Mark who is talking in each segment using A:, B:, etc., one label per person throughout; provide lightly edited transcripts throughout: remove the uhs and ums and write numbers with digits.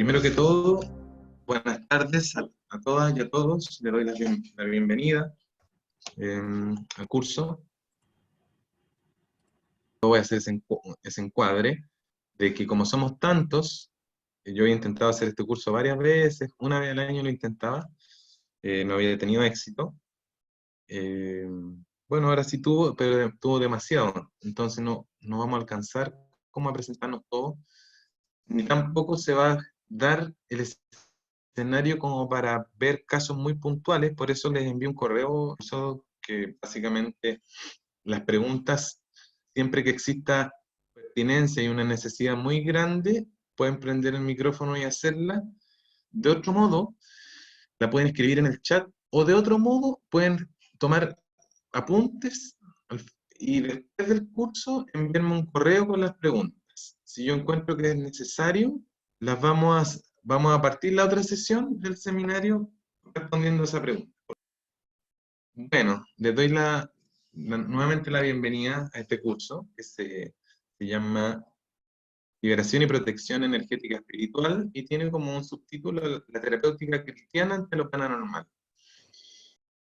A: Primero que todo, buenas tardes a todas y a todos. Le doy la bienvenida al curso. Voy a hacer ese encuadre de que como somos tantos, yo he intentado hacer este curso varias veces, una vez al año lo intentaba, no había tenido éxito. Eh, bueno, ahora sí tuvo, pero tuvo demasiado, entonces no vamos a alcanzar cómo a presentarnos todos, ni tampoco se va a dar el escenario como para ver casos muy puntuales, por eso les envío un correo que básicamente las preguntas, siempre que exista pertinencia y una necesidad muy grande, pueden prender el micrófono y hacerla. De otro modo, la pueden escribir en el chat, o de otro modo, pueden tomar apuntes y después del curso enviarme un correo con las preguntas. Si yo encuentro que es necesario, vamos a partir la otra sesión del seminario respondiendo a esa pregunta. Bueno, les doy nuevamente la bienvenida a este curso que se llama Liberación y Protección Energética Espiritual y tiene como un subtítulo la terapéutica cristiana ante lo paranormal.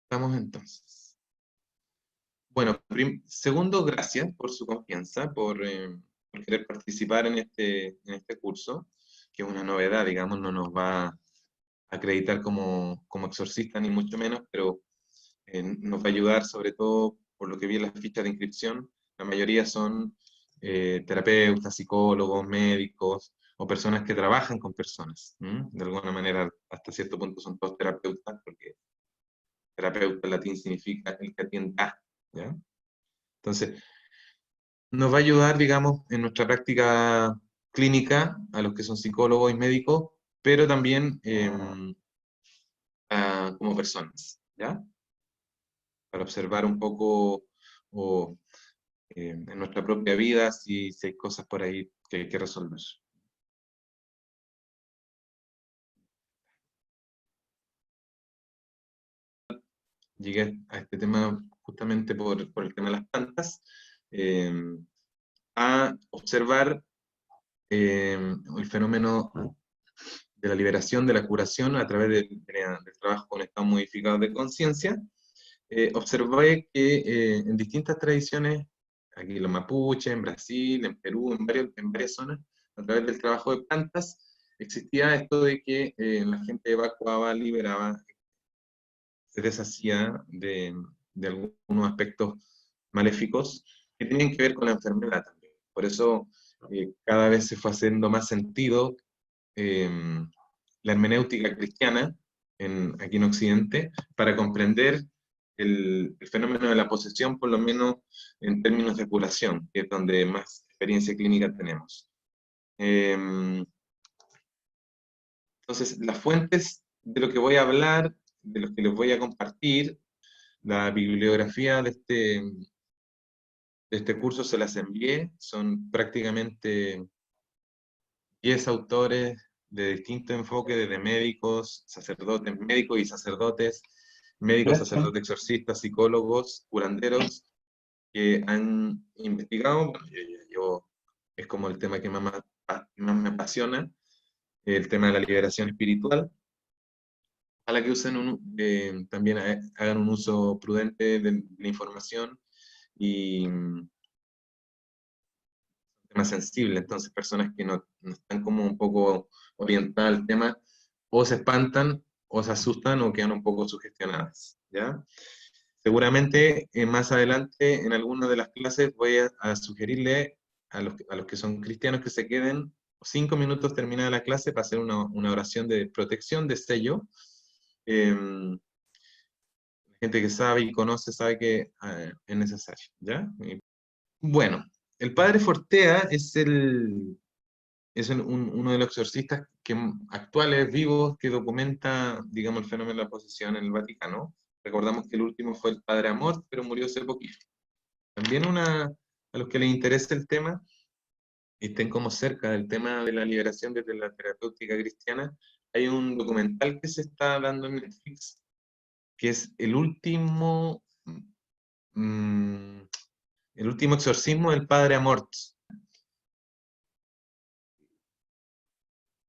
A: Estamos entonces. Bueno, segundo, gracias por su confianza, por querer participar en este curso, que es una novedad, digamos, no nos va a acreditar como exorcista ni mucho menos, pero nos va a ayudar sobre todo por lo que vi en las fichas de inscripción. La mayoría son terapeutas, psicólogos, médicos o personas que trabajan con personas. De alguna manera, hasta cierto punto son todos terapeutas, porque terapeuta en latín significa el que atiende a, ¿ya? Entonces, nos va a ayudar, digamos, en nuestra práctica clínica, a los que son psicólogos y médicos, pero también como personas, ¿ya? Para observar un poco en nuestra propia vida si hay cosas por ahí que hay que resolver. Llegué a este tema justamente por el tema de las plantas, a observar el fenómeno de la liberación, de la curación a través del trabajo con estados modificados de conciencia. Observé que en distintas tradiciones, aquí los mapuches, en Brasil, en Perú, en varias zonas, a través del trabajo de plantas, existía esto de que la gente evacuaba, liberaba, se deshacía de algunos aspectos maléficos que tienen que ver con la enfermedad también. Por eso cada vez se fue haciendo más sentido eh, la hermenéutica cristiana aquí en Occidente para comprender el fenómeno de la posesión, por lo menos en términos de curación, que es donde más experiencia clínica tenemos. Entonces, las fuentes de lo que voy a hablar, de lo que les voy a compartir, la bibliografía de este curso se las envié, son prácticamente 10 autores de distinto enfoque, desde médicos, sacerdotes, médicos y sacerdotes, médicos, sacerdotes, exorcistas, psicólogos, curanderos, que han investigado. Bueno, es como el tema que más me apasiona, el tema de la liberación espiritual, a la que usen también hagan un uso prudente de la información y tema sensible, entonces personas que no están como un poco orientadas al tema, o se espantan, o se asustan, o quedan un poco sugestionadas, ¿ya? Seguramente más adelante en alguna de las clases voy a sugerirle a los que son cristianos que se queden 5 minutos terminada la clase para hacer una oración de protección, de sello. La gente que sabe y conoce sabe que es necesario, ¿ya? Bueno, el padre Fortea uno de los exorcistas actuales, vivos, que documenta, digamos, el fenómeno de la posesión en el Vaticano. Recordamos que el último fue el padre Amort, pero murió hace poquito. También a los que les interese el tema, y estén como cerca del tema de la liberación desde la terapéutica cristiana, hay un documental que se está dando en Netflix, que es mm, el último exorcismo del padre Amort.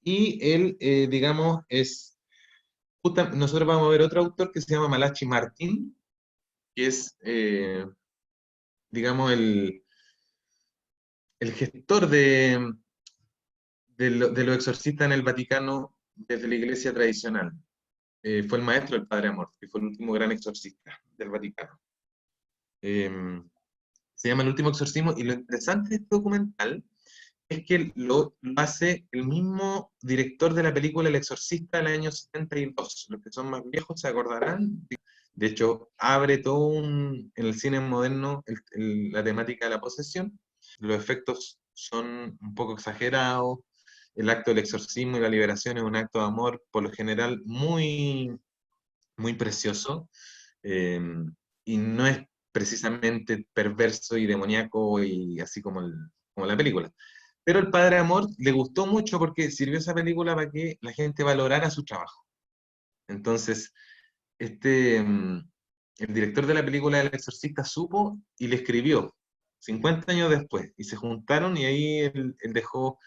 A: Y él, digamos, nosotros vamos a ver otro autor que se llama Malachi Martin, que es, digamos, el gestor de los exorcistas en el Vaticano desde la iglesia tradicional. Fue el maestro del Padre Amor, que fue el último gran exorcista del Vaticano. Se llama El último exorcismo, y lo interesante de este documental es que lo hace el mismo director de la película El Exorcista del año 72. Los que son más viejos se acordarán. De hecho, abre en el cine moderno la temática de la posesión. Los efectos son un poco exagerados. El acto del exorcismo y la liberación es un acto de amor, por lo general, muy, muy precioso. eh, y no es precisamente perverso y demoníaco y así como la película. Pero el Padre Amor le gustó mucho porque sirvió esa película para que la gente valorara su trabajo. Entonces, el director de la película El Exorcista supo y le escribió 50 años después, y se juntaron, y ahí él dejó,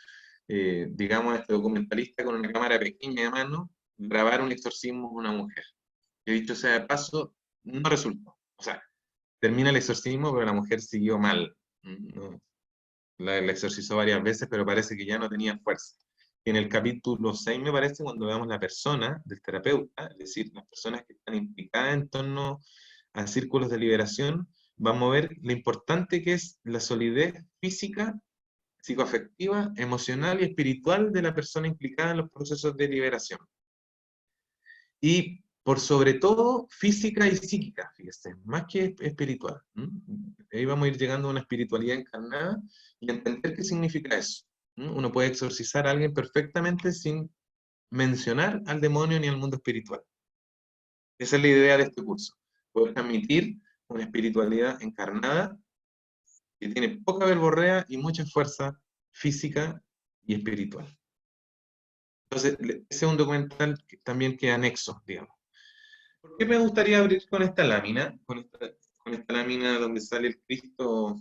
A: digamos, a este documentalista con una cámara pequeña de mano, grabar un exorcismo de una mujer. Que dicho sea de paso, no resultó. O sea, termina el exorcismo, pero la mujer siguió mal. No, la exorcizó varias veces, pero parece que ya no tenía fuerza. En el capítulo 6, me parece, cuando veamos la persona del terapeuta, es decir, las personas que están implicadas en torno a círculos de liberación, vamos a ver lo importante que es la solidez física, psicoafectiva, emocional y espiritual de la persona implicada en los procesos de liberación. Y por sobre todo física y psíquica, fíjese, más que espiritual. Ahí vamos a ir llegando a una espiritualidad encarnada y entender qué significa eso. Uno puede exorcizar a alguien perfectamente sin mencionar al demonio ni al mundo espiritual. Esa es la idea de este curso, poder transmitir una espiritualidad encarnada que tiene poca verborrea y mucha fuerza física y espiritual. Entonces, ese es un documental que también queda anexo, digamos. ¿Por qué me gustaría abrir con esta lámina? Con esta lámina donde sale el Cristo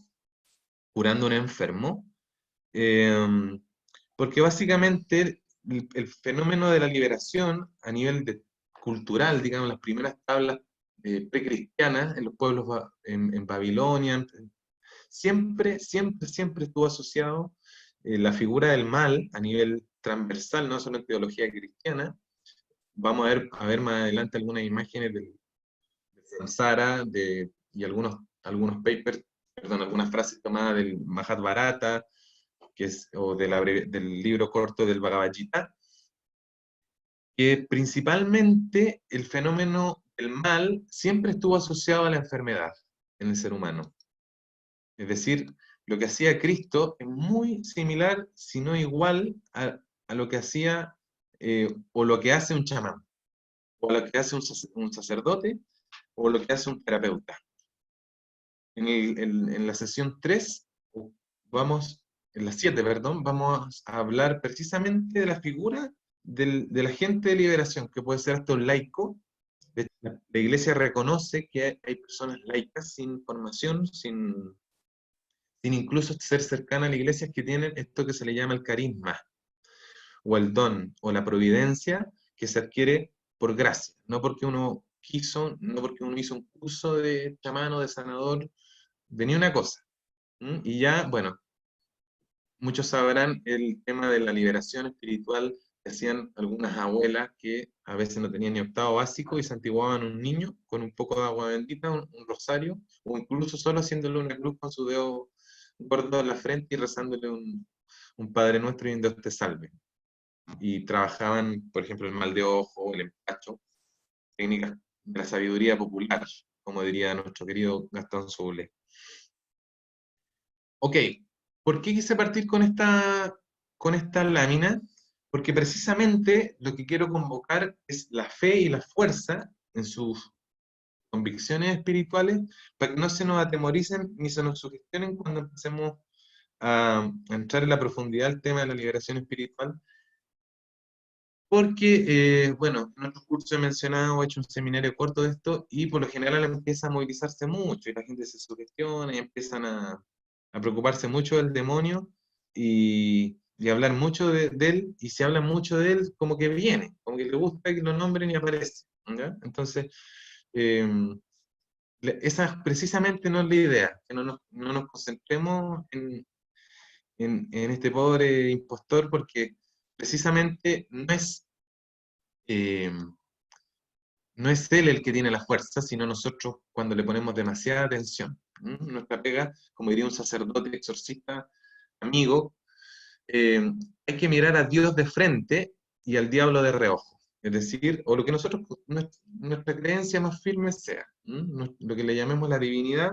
A: curando a un enfermo. Eh, Porque básicamente el fenómeno de la liberación a nivel cultural, digamos, las primeras tablas precristianas en los pueblos, en Babilonia, siempre, siempre, siempre estuvo asociado la figura del mal a nivel transversal, no solo en teología cristiana. Vamos a ver más adelante algunas imágenes de Samsara y algunos papers, perdón, algunas frases tomadas del Mahabharata, o del libro corto del Bhagavad Gita, que principalmente el fenómeno del mal siempre estuvo asociado a la enfermedad en el ser humano. Es decir, lo que hacía Cristo es muy similar, si no igual, a lo que hacía o lo que hace un chamán, o lo que hace un sacerdote, o lo que hace un terapeuta. En la sesión 3, vamos, en la 7, perdón, vamos a hablar precisamente de la figura del agente de liberación, que puede ser hasta un laico. La iglesia reconoce que hay personas laicas sin formación, sin incluso ser cercana a la iglesia, que tienen esto que se le llama el carisma, o el don, o la providencia, que se adquiere por gracia, no porque uno quiso, no porque uno hizo un curso de chamán o de sanador, de ni una cosa. Y ya, bueno, muchos sabrán el tema de la liberación espiritual que hacían algunas abuelas que a veces no tenían ni octavo básico y santiguaban a un niño con un poco de agua bendita, un rosario, o incluso solo haciéndole una cruz con su dedo gordo en la frente y rezándole un Padre Nuestro y un Dios te salve. Y trabajaban, por ejemplo, el mal de ojo, el empacho, técnicas de la sabiduría popular, como diría nuestro querido Gastón Soule. Ok, ¿por qué quise partir con esta lámina? Porque precisamente lo que quiero convocar es la fe y la fuerza en sus convicciones espirituales, para que no se nos atemoricen ni se nos sugestionen cuando empecemos a entrar en la profundidad del tema de la liberación espiritual. Porque, bueno, en otros cursos he mencionado, he hecho un seminario corto de esto, y por lo general empieza a movilizarse mucho, y la gente se sugestiona y empiezan a preocuparse mucho del demonio, y y hablar mucho de él, y si habla mucho de él, como que viene, como que le gusta que lo nombren y aparece, ¿ya? Entonces, eh, esa precisamente no es la idea, que no nos concentremos en este pobre impostor, porque precisamente eh, no es él el que tiene la fuerza, sino nosotros cuando le ponemos demasiada atención. Nuestra pega, como diría un sacerdote exorcista amigo, eh, hay que mirar a Dios de frente y al diablo de reojo. Es decir, o lo que nuestra creencia más firme sea, lo que le llamemos la divinidad,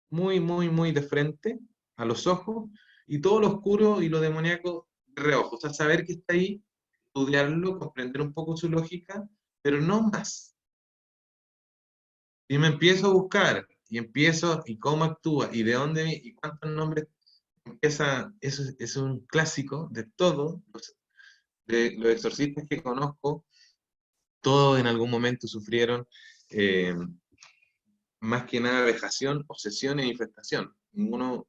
A: muy, muy, muy de frente, a los ojos, y todo lo oscuro y lo demoníaco de reojo. O sea, saber que está ahí, estudiarlo, comprender un poco su lógica, pero no más. Y me empiezo a buscar, y cómo actúa, y de dónde, y cuántos nombres empieza, eso es un clásico de todos de los exorcistas que conozco, todos en algún momento sufrieron eh, más que nada vejación, obsesión e infestación. Ninguno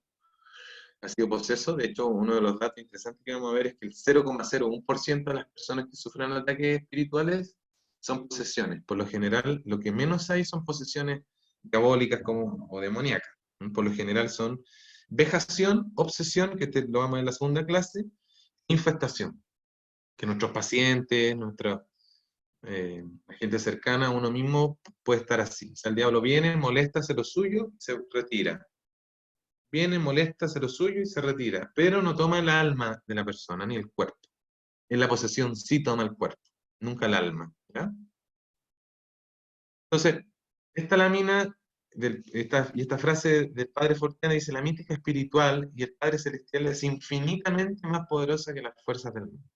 A: ha sido poseso. De hecho, uno de los datos interesantes que vamos a ver es que el 0,01% de las personas que sufren ataques espirituales son posesiones. Por lo general, lo que menos hay son posesiones diabólicas o demoníacas. Por lo general son vejación, obsesión, que lo vamos a ver en la segunda clase, infestación, que nuestros pacientes, la gente cercana a uno mismo puede estar así. O sea, el diablo viene, molesta, hace lo suyo, se retira. Viene, molesta, hace lo suyo y se retira. Pero no toma el alma de la persona, ni el cuerpo. En la posesión sí toma el cuerpo, nunca el alma. ¿Ya? Entonces, esta lámina y esta frase del Padre Fortiana dice: la mística espiritual y el Padre Celestial es infinitamente más poderosa que las fuerzas del mundo.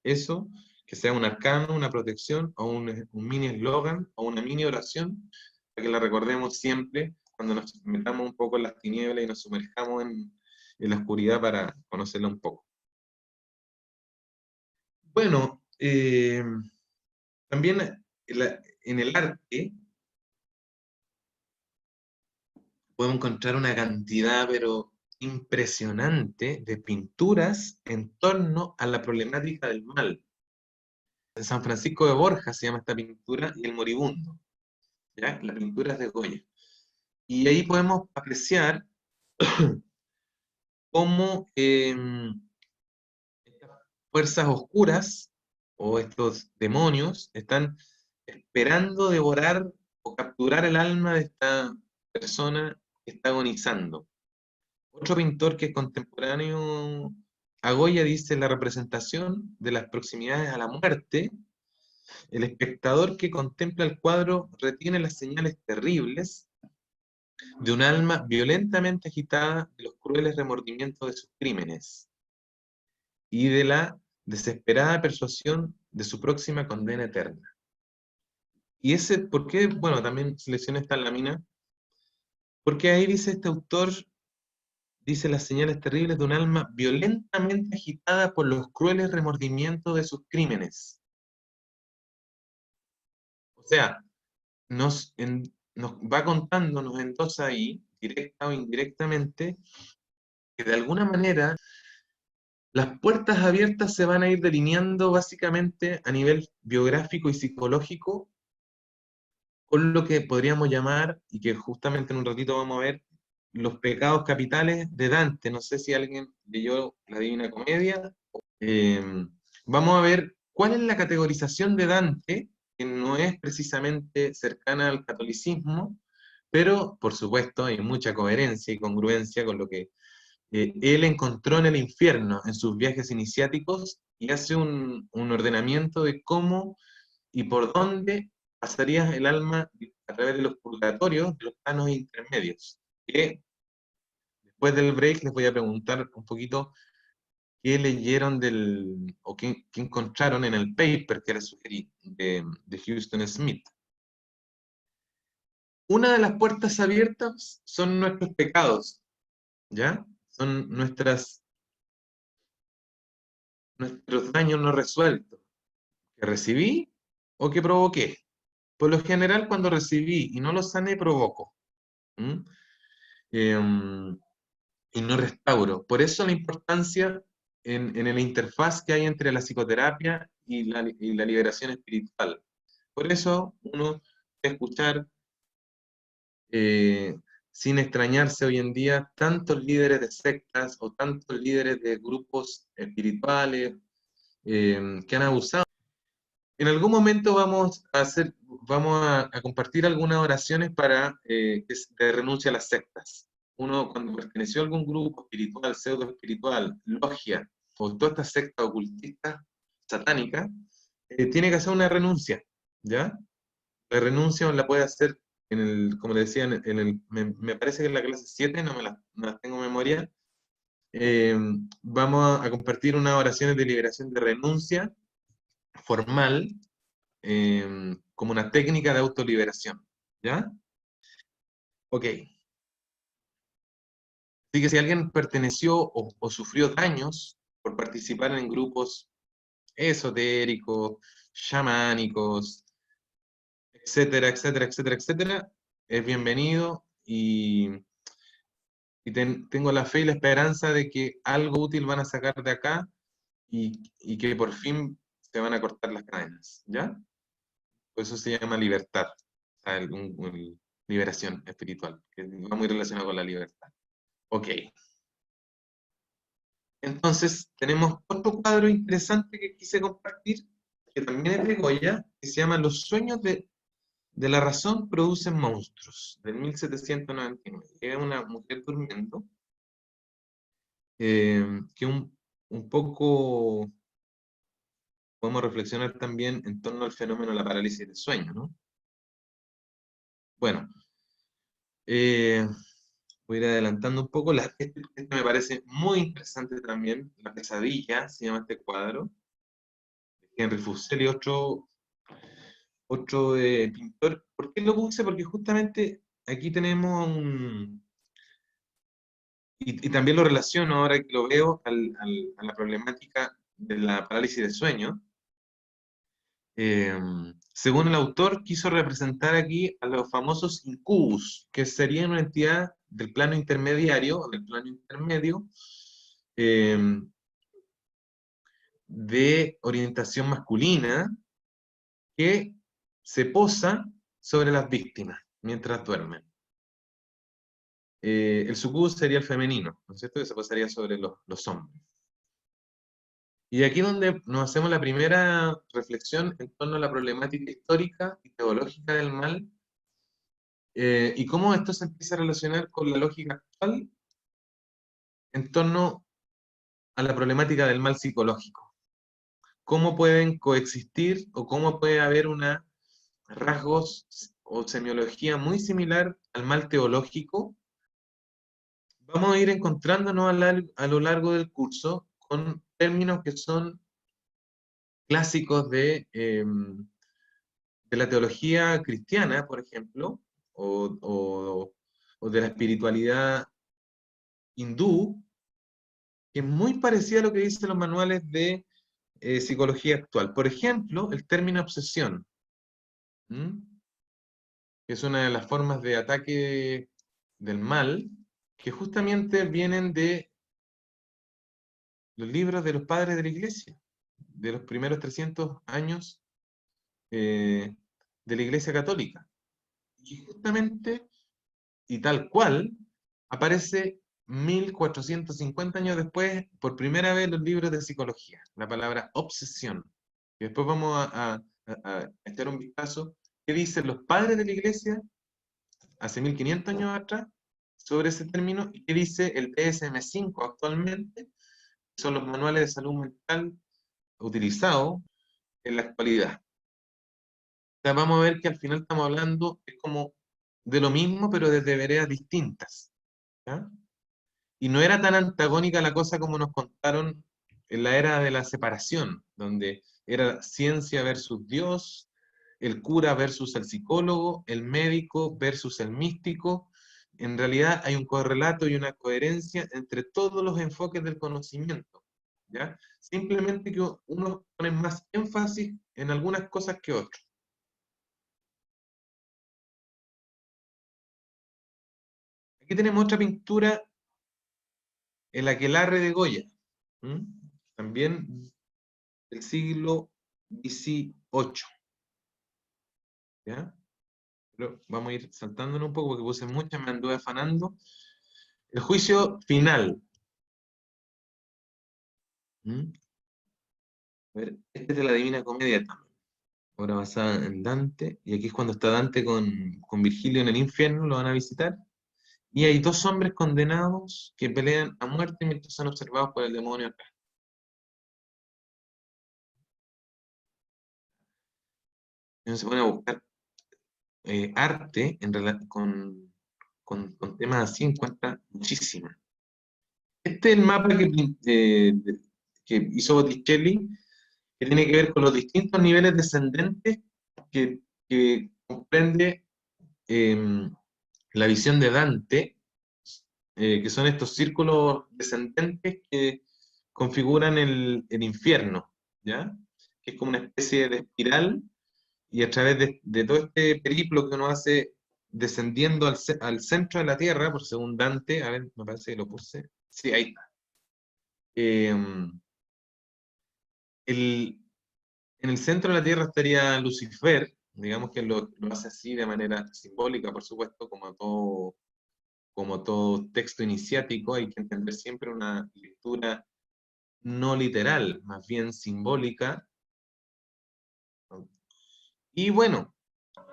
A: Eso, que sea un arcano, una protección, o un mini eslogan, o una mini oración, para que la recordemos siempre cuando nos metamos un poco en las tinieblas y nos sumerjamos en la oscuridad para conocerla un poco. Bueno, también en el arte podemos encontrar una cantidad, pero impresionante, de pinturas en torno a la problemática del mal. En San Francisco de Borja se llama esta pintura, y el moribundo. ¿Ya? La pintura es de Goya. Y ahí podemos apreciar cómo estas fuerzas oscuras o estos demonios están esperando devorar o capturar el alma de esta persona que está agonizando. Otro pintor que es contemporáneo a Goya dice: la representación de las proximidades a la muerte, el espectador que contempla el cuadro retiene las señales terribles de un alma violentamente agitada de los crueles remordimientos de sus crímenes y de la desesperada persuasión de su próxima condena eterna. Y ese, ¿por qué? Bueno, también selecciona esta lámina, porque ahí dice este autor, dice las señales terribles de un alma violentamente agitada por los crueles remordimientos de sus crímenes. O sea, nos va contando, nos endosa ahí, directa o indirectamente, que de alguna manera las puertas abiertas se van a ir delineando básicamente a nivel biográfico y psicológico con lo que podríamos llamar, y que justamente en un ratito vamos a ver, los pecados capitales de Dante. No sé si alguien leyó la Divina Comedia. Eh, Vamos a ver cuál es la categorización de Dante, que no es precisamente cercana al catolicismo, pero por supuesto hay mucha coherencia y congruencia con lo que él encontró en el infierno en sus viajes iniciáticos, y hace un ordenamiento de cómo y por dónde pasaría el alma a través de los purgatorios, de los planos intermedios. Que después del break les voy a preguntar un poquito qué leyeron o qué encontraron en el paper que les sugerí de Houston Smith. Una de las puertas abiertas son nuestros pecados, ¿ya? Son nuestros daños no resueltos, que recibí o que provoqué. Por lo general, cuando recibí y no los sané, provoco. ¿Mm? y no restauro. Por eso la importancia en la interfaz que hay entre la psicoterapia y la liberación espiritual. Por eso uno debe escuchar, eh, sin extrañarse hoy en día, tantos líderes de sectas o tantos líderes de grupos espirituales que han abusado. En algún momento vamos a compartir algunas oraciones para de renuncia a las sectas. Uno, cuando perteneció a algún grupo espiritual, pseudo espiritual, logia, o toda esta secta ocultista, satánica, tiene que hacer una renuncia, ¿ya? La renuncia la puede hacer como le decía, me parece que en la clase 7, no la tengo en memoria. Vamos a compartir unas oraciones de liberación de renuncia formal, como una técnica de autoliberación, ¿ya? Ok. Así que si alguien perteneció o sufrió daños por participar en grupos esotéricos, chamánicos, etcétera, etcétera, etcétera, etcétera, es bienvenido y tengo la fe y la esperanza de que algo útil van a sacar de acá y que por fin se van a cortar las cadenas, ¿ya? Por eso se llama libertad, o sea, liberación espiritual, que va muy relacionado con la libertad. Ok. Entonces, tenemos otro cuadro interesante que quise compartir, que también es de Goya, que se llama Los sueños de la razón producen monstruos, del 1799. Es una mujer durmiendo, que un poco podemos reflexionar también en torno al fenómeno de la parálisis del sueño, ¿no? Bueno, eh, voy a ir adelantando un poco. Este me parece muy interesante también. La pesadilla, se llama este cuadro. Henry Fuseli, otro pintor. ¿Por qué lo puse? Porque justamente aquí tenemos y también lo relaciono ahora que lo veo a la problemática de la parálisis del sueño. Según el autor, quiso representar aquí a los famosos incubus, que serían una entidad del plano intermediario, del plano intermedio, eh, de orientación masculina, que se posa sobre las víctimas mientras duermen. El sucubus sería el femenino, ¿no es cierto? Que se posaría sobre los hombres. Y aquí donde nos hacemos la primera reflexión en torno a la problemática histórica y teológica del mal, y cómo esto se empieza a relacionar con la lógica actual en torno a la problemática del mal psicológico. Cómo pueden coexistir o cómo puede haber una rasgos o semiología muy similar al mal teológico. Vamos a ir encontrándonos a lo largo del curso con términos que son clásicos de la teología cristiana, por ejemplo, o de la espiritualidad hindú, que es muy parecida a lo que dicen los manuales de psicología actual. Por ejemplo, el término obsesión, ¿m? Que es una de las formas de ataque del mal, que justamente vienen de los libros de los padres de la iglesia, de los primeros 300 años eh, de la iglesia católica. Y justamente, y tal cual, aparece 1450 años después, por primera vez en los libros de psicología, la palabra obsesión. Y después vamos a echar un vistazo qué dicen los padres de la iglesia hace 1500 años atrás sobre ese término y qué dice el DSM-5 actualmente, que son los manuales de salud mental utilizados en la actualidad. O sea, vamos a ver que al final estamos hablando, es como de lo mismo, pero desde veredas distintas, ¿ya? Y no era tan antagónica la cosa como nos contaron en la era de la separación, donde era ciencia versus Dios, el cura versus el psicólogo, el médico versus el místico. En realidad hay un correlato y una coherencia entre todos los enfoques del conocimiento, ¿ya? Simplemente que unos ponen más énfasis en algunas cosas que otros. Aquí tenemos otra pintura el aquelarre de Goya, ¿m? También del siglo XVIII, ¿ya? Pero vamos a ir saltándonos un poco porque puse muchas, me anduve afanando. El juicio final. ¿M? A ver, este es de la Divina Comedia también, obra basada en Dante, y aquí es cuando está Dante con Virgilio en el infierno, lo van a visitar, y hay dos hombres condenados que pelean a muerte mientras son observados por el demonio acá. Y uno se pone a buscar arte con temas así, encuentra muchísimas. Este es el mapa que hizo Botticelli, que tiene que ver con los distintos niveles descendentes que comprende la visión de Dante, que son estos círculos descendentes que configuran el infierno, ¿ya? Que es como una especie de espiral, y a través de todo este periplo que uno hace descendiendo al centro de la Tierra, por según Dante, a ver, me parece que lo puse, sí, ahí está. Eh, el, en el centro de la Tierra estaría Lucifer, digamos que lo hace así de manera simbólica, por supuesto, como todo texto iniciático, hay que entender siempre una lectura no literal, más bien simbólica. Y bueno,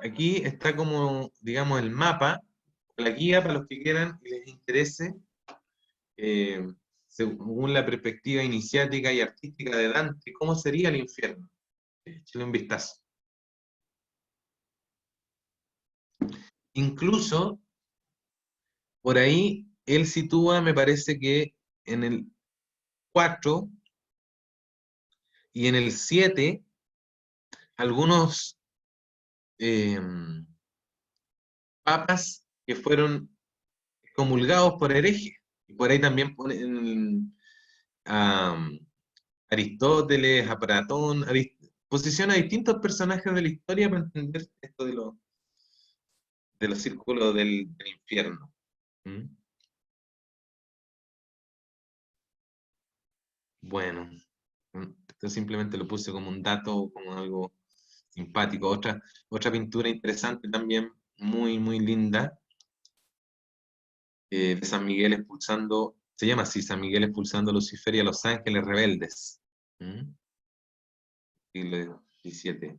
A: aquí está como, digamos, el mapa, la guía para los que quieran y les interese, eh, según la perspectiva iniciática y artística de Dante, cómo sería el infierno. Échale un vistazo. Incluso, por ahí, él sitúa, me parece que en el 4 y en el 7 algunos eh, papas que fueron comulgados por herejes. Y por ahí también ponen a Aristóteles, a Platón, posiciona a distintos personajes de la historia para entender esto de los círculos del infierno. ¿Mm? Bueno, esto simplemente lo puse como un dato, como algo simpático. Otra pintura interesante también, muy, muy linda, de San Miguel expulsando, se llama así, San Miguel expulsando a Lucifer y a los ángeles rebeldes. ¿Mm? Siglo XVII.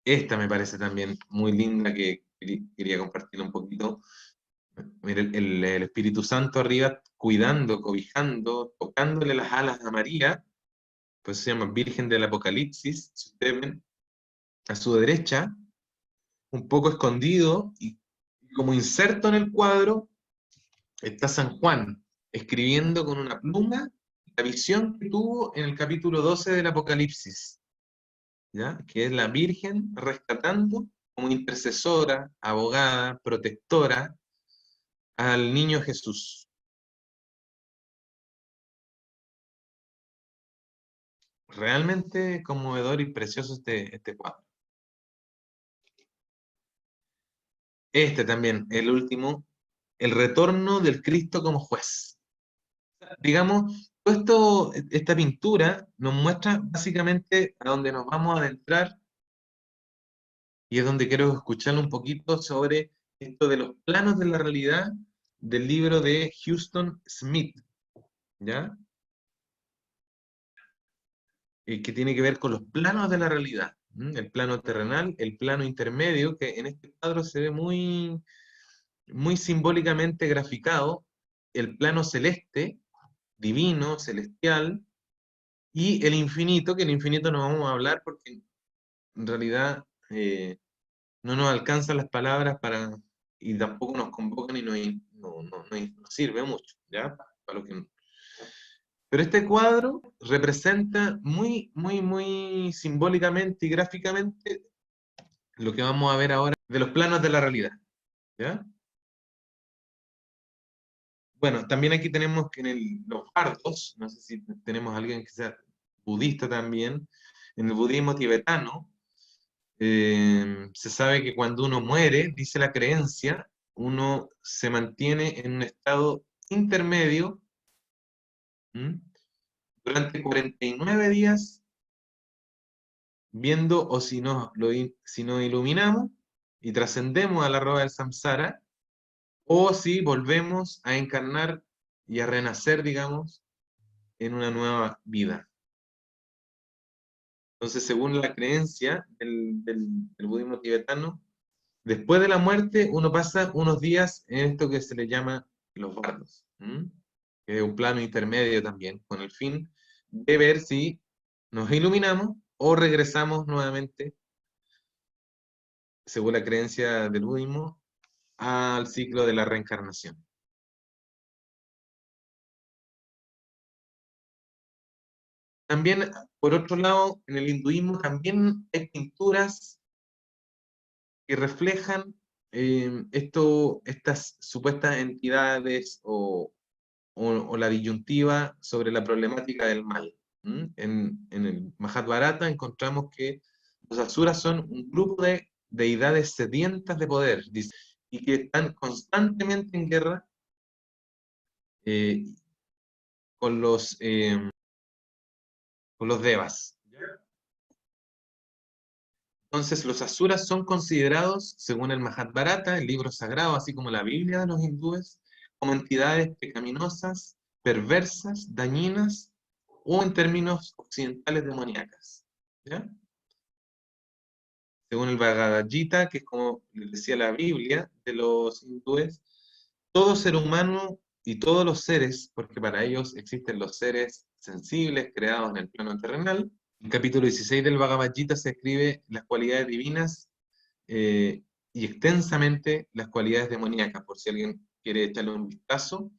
A: Esta me parece también muy linda, que quería compartir un poquito. Mira, el Espíritu Santo arriba cuidando, cobijando, tocándole las alas a María, pues se llama Virgen del Apocalipsis. Si ustedes ven a su derecha, un poco escondido y como inserto en el cuadro, está San Juan escribiendo con una pluma la visión que tuvo en el capítulo 12 del Apocalipsis, ¿ya? Que es la Virgen rescatando como intercesora, abogada, protectora al niño Jesús. Realmente conmovedor y precioso este cuadro. Este también, el último, el retorno del Cristo como juez. Digamos, esta pintura nos muestra básicamente a dónde nos vamos a adentrar, y es donde quiero escuchar un poquito sobre esto de los planos de la realidad del libro de Houston Smith, ¿ya? Que tiene que ver con los planos de la realidad. El plano terrenal, el plano intermedio, que en este cuadro se ve muy, muy simbólicamente graficado, el plano celeste, divino, celestial, y el infinito, que el infinito no vamos a hablar porque en realidad no nos alcanzan las palabras y tampoco nos convocan y nos sirve mucho, ¿ya? Para lo que, pero este cuadro representa muy, muy, muy simbólicamente y gráficamente lo que vamos a ver ahora de los planos de la realidad, ¿ya? Bueno, también aquí tenemos que los bardos, no sé si tenemos a alguien que sea budista también, en el budismo tibetano, se sabe que cuando uno muere, dice la creencia, uno se mantiene en un estado intermedio, durante 49 días, viendo o si si nos iluminamos y trascendemos a la rueda del samsara, o si volvemos a encarnar y a renacer, digamos, en una nueva vida. Entonces, según la creencia del budismo tibetano, después de la muerte uno pasa unos días en esto que se le llama los bardos, que es un plano intermedio también, con el fin de ver si nos iluminamos o regresamos nuevamente, según la creencia del budismo, al ciclo de la reencarnación. También, por otro lado, en el hinduismo también hay pinturas que reflejan estas supuestas entidades o la disyuntiva sobre la problemática del mal. En el Mahabharata encontramos que los asuras son un grupo de deidades sedientas de poder, dice, y que están constantemente en guerra eh, con los devas. Entonces, los asuras son considerados, según el Mahabharata, el libro sagrado, así como la Biblia de los hindúes, como entidades pecaminosas, perversas, dañinas, o en términos occidentales, demoníacas. ¿Ya? Según el Bhagavad Gita, que es como les decía la Biblia de los hindúes, todo ser humano y todos los seres, porque para ellos existen los seres sensibles creados en el plano terrenal. En el capítulo 16 del Bhagavad Gita se escribe las cualidades divinas y extensamente las cualidades demoníacas, por si alguien quiere echarle un vistazo.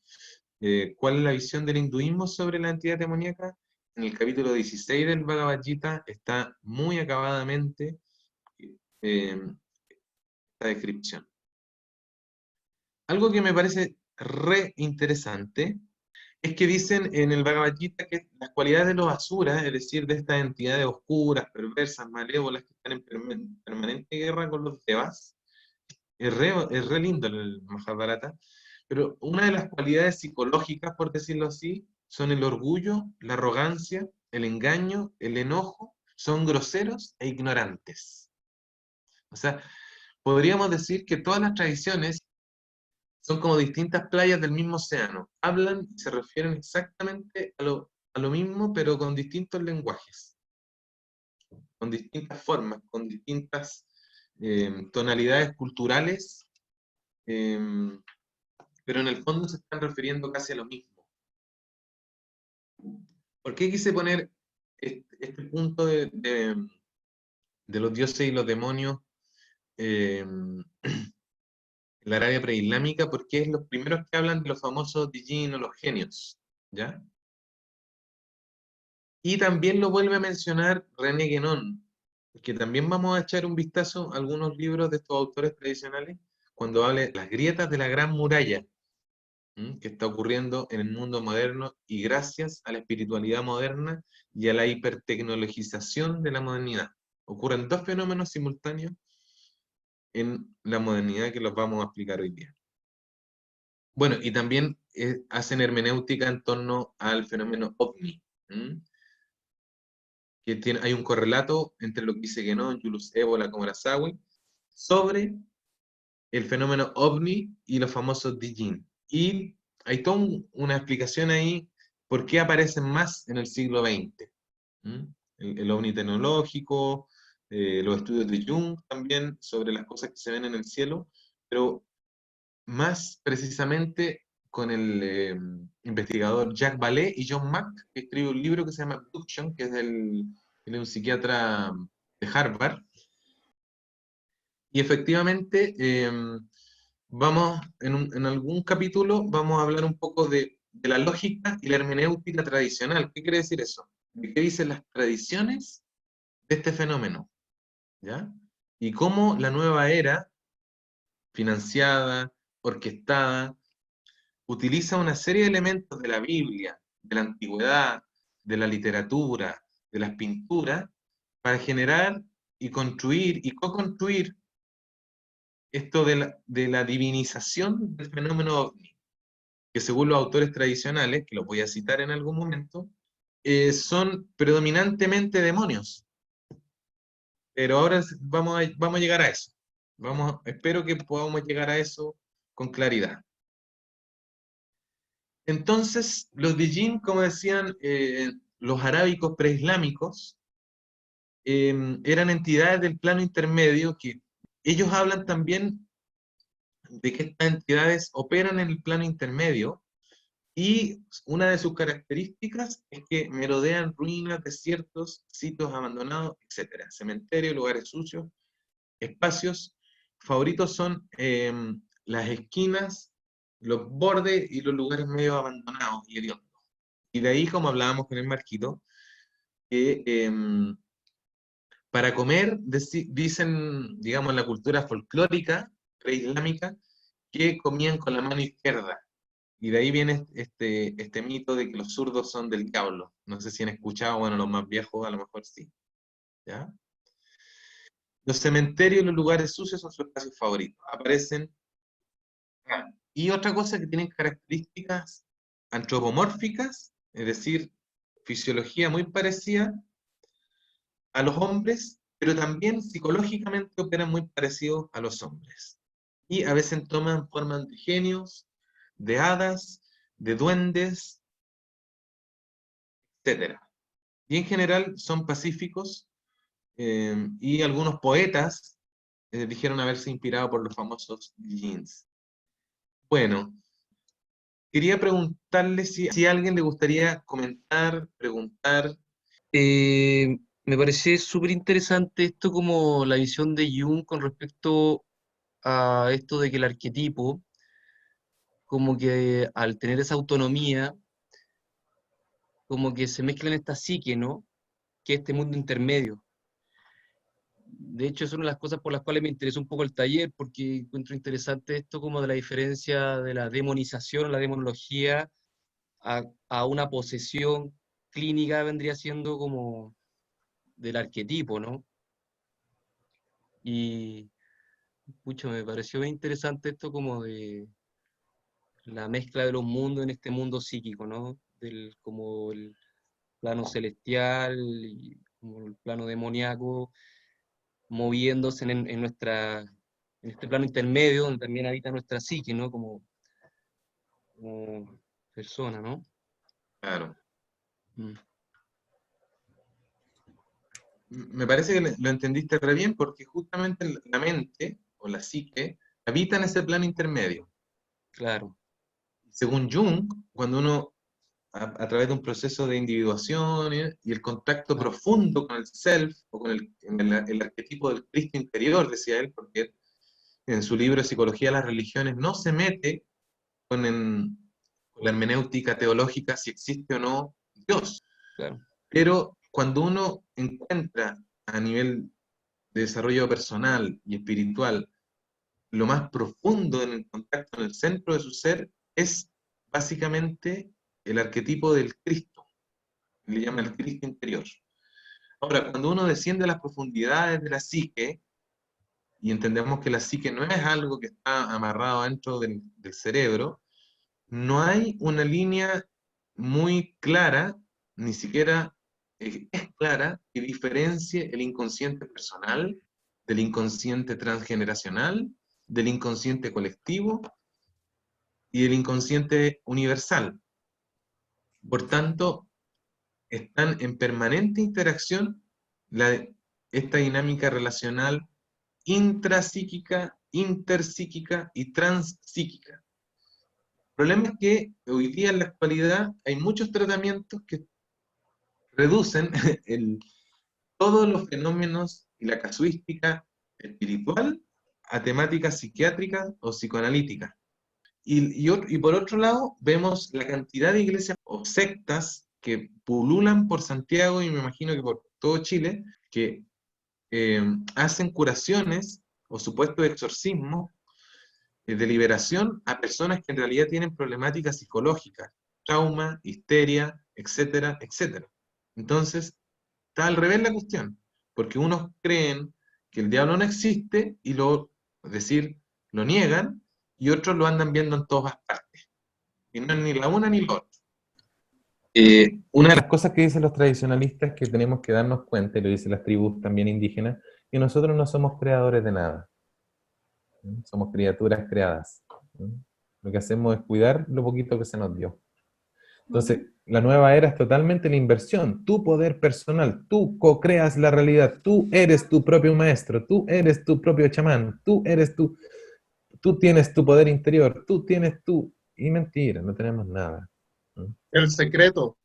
A: ¿Cuál es la visión del hinduismo sobre la entidad demoníaca? En el capítulo 16 del Bhagavad Gita está muy acabadamente esta descripción. Algo que me parece re interesante es que dicen en el Bhagavad Gita que las cualidades de los asuras, es decir, de estas entidades oscuras, perversas, malévolas que están en permanente guerra con los devas, es re lindo el Mahabharata, pero una de las cualidades psicológicas, por decirlo así, son el orgullo, la arrogancia, el engaño, el enojo, son groseros e ignorantes. O sea, podríamos decir que todas las tradiciones son como distintas playas del mismo océano. Hablan y se refieren exactamente a lo mismo, pero con distintos lenguajes, con distintas formas, con distintas tonalidades culturales, eh, pero en el fondo se están refiriendo casi a lo mismo. ¿Por qué quise poner este punto de los dioses y los demonios en la Arabia preislámica? Porque es los primeros que hablan de los famosos Dijin o los genios, ¿ya? Y también lo vuelve a mencionar René Guénon, que también vamos a echar un vistazo a algunos libros de estos autores tradicionales cuando hable de las grietas de la Gran Muralla, que está ocurriendo en el mundo moderno y gracias a la espiritualidad moderna y a la hipertecnologización de la modernidad. Ocurren dos fenómenos simultáneos en la modernidad que los vamos a explicar hoy día. Bueno, y también hacen hermenéutica en torno al fenómeno ovni. Hay un correlato entre lo que dice Guénon, Julius Evola, Komarasawi, sobre el fenómeno ovni y los famosos Dijin. Y hay toda una explicación ahí por qué aparecen más en el siglo XX. El ovni tecnológico, los estudios de Jung también sobre las cosas que se ven en el cielo, pero más precisamente con el investigador Jacques Vallée y John Mack, que escribe un libro que se llama Abduction, que es él es un psiquiatra de Harvard. Y efectivamente, vamos, en algún capítulo, vamos a hablar un poco de la lógica y la hermenéutica tradicional. ¿Qué quiere decir eso? ¿De qué dicen las tradiciones de este fenómeno? ¿Ya? Y cómo la nueva era, financiada, orquestada, utiliza una serie de elementos de la Biblia, de la antigüedad, de la literatura, de las pinturas, para generar y construir y co-construir esto de la divinización del fenómeno ovni, que según los autores tradicionales, que los voy a citar en algún momento, son predominantemente demonios. Pero ahora vamos a llegar a eso. Espero que podamos llegar a eso con claridad. Entonces, los de Jinn, como decían los arábicos preislámicos, eran entidades del plano intermedio que ellos hablan también de que estas entidades operan en el plano intermedio y una de sus características es que merodean ruinas, desiertos, sitios abandonados, etc. Cementerios, lugares sucios, espacios. Favoritos son las esquinas, los bordes y los lugares medio abandonados y hediondos. Y de ahí, como hablábamos con el Marquito, que para comer, dicen, digamos, en la cultura folclórica preislámica, que comían con la mano izquierda. Y de ahí viene este mito de que los zurdos son del diablo. No sé si han escuchado, bueno, los más viejos a lo mejor sí. ¿Ya? Los cementerios y los lugares sucios son sus espacios favoritos. Aparecen. Y otra cosa que tienen características antropomórficas, es decir, fisiología muy parecida a los hombres, pero también psicológicamente operan muy parecidos a los hombres. Y a veces toman formas de genios, de hadas, de duendes, etc. Y en general son pacíficos, y algunos poetas dijeron haberse inspirado por los famosos jinns. Bueno, quería preguntarle si a alguien le gustaría comentar, preguntar.
B: Me parece súper interesante esto como la visión de Jung con respecto a esto de que el arquetipo, como que al tener esa autonomía, como que se mezcla en esta psique, ¿no? Que es este mundo intermedio. De hecho, es una de las cosas por las cuales me interesa un poco el taller, porque encuentro interesante esto como de la diferencia de la demonización o la demonología a una posesión clínica vendría siendo como del arquetipo, ¿no? Y pucha, me pareció bien interesante esto como de la mezcla de los mundos en este mundo psíquico, ¿no? Como el plano celestial y como el plano demoníaco moviéndose en este plano intermedio donde también habita nuestra psique, ¿no? Como persona, ¿no?
A: Claro.
B: Mm,
A: Me parece que lo entendiste re bien porque justamente la mente o la psique habita en ese plano intermedio.
B: claro,
A: Según Jung, cuando uno, a través de un proceso de individuación y el contacto
B: claro,
A: profundo con el self o con el arquetipo del Cristo interior, decía él, porque en su libro Psicología de las Religiones no se mete con la hermenéutica teológica si existe o no Dios.
B: claro,
A: Pero cuando uno encuentra a nivel de desarrollo personal y espiritual lo más profundo en el contacto en el centro de su ser, es básicamente el arquetipo del Cristo, le llama el Cristo interior. Ahora, cuando uno desciende a las profundidades de la psique, y entendemos que la psique no es algo que está amarrado dentro del cerebro, no hay una línea muy clara, ni siquiera es clara, que diferencie el inconsciente personal del inconsciente transgeneracional, del inconsciente colectivo y del inconsciente universal. Por tanto, están en permanente interacción esta dinámica relacional intrapsíquica, interpsíquica y transpsíquica. El problema es que hoy día en la actualidad hay muchos tratamientos que reducen todos los fenómenos y la casuística espiritual a temáticas psiquiátricas o psicoanalíticas. Y por otro lado, vemos la cantidad de iglesias o sectas que pululan por Santiago y me imagino que por todo Chile, que hacen curaciones o supuestos exorcismos de liberación a personas que en realidad tienen problemáticas psicológicas, trauma, histeria, etcétera, etcétera. Entonces, está al revés la cuestión, porque unos creen que el diablo no existe y es decir, lo niegan, y otros lo andan viendo en todas partes. y no es ni la una ni la otra. Una de las cosas que dicen los tradicionalistas es que tenemos que darnos cuenta, y lo dicen las tribus también indígenas, que nosotros no somos creadores de nada. ¿Mm? Somos criaturas creadas. ¿Mm? Lo que hacemos es cuidar lo poquito que se nos dio. Entonces, la nueva era es totalmente la inversión, tu poder personal, tú co-creas la realidad, tú eres tu propio maestro, tú eres tu propio chamán, tú tienes tu poder interior, tú tienes tu... Y mentira, no tenemos nada. ¿Mm?
C: El secreto.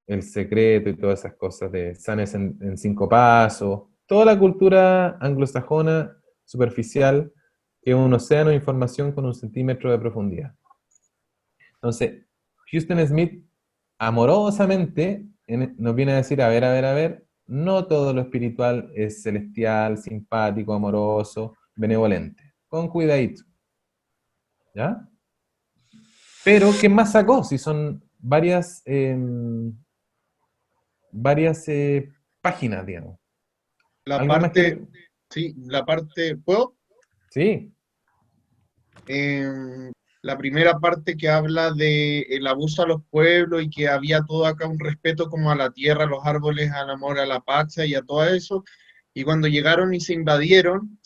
A: El secreto y todas esas cosas de sanes en 5 pasos, toda la cultura anglosajona superficial, que es un océano de información con 1 centímetro de profundidad. Entonces, Houston Smith amorosamente nos viene a decir, a ver, no todo lo espiritual es celestial, simpático, amoroso, benevolente. Con cuidadito. ¿Ya? Pero, ¿qué más sacó? Si son varias páginas, digamos.
C: La
A: ¿Algo más
C: parte,
A: que...?
C: sí, la parte, ¿puedo?
A: Sí,
C: La primera parte que habla de el abuso a los pueblos y que había todo acá un respeto como a la tierra, a los árboles, al amor, a la pacha y a todo eso. Y cuando llegaron y se invadieron,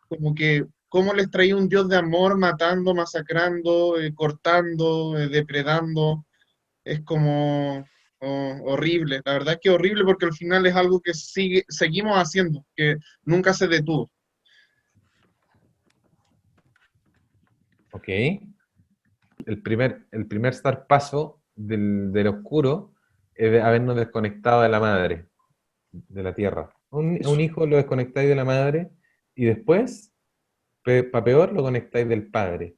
C: como que cómo les traía un Dios de amor matando, masacrando, cortando, depredando. Es como horrible. La verdad es que horrible porque al final es algo que seguimos haciendo, que nunca se detuvo.
A: ok. El primer paso del oscuro es de habernos desconectado de la madre, de la tierra. Un hijo lo desconectáis de la madre y después, para peor, lo conectáis del padre.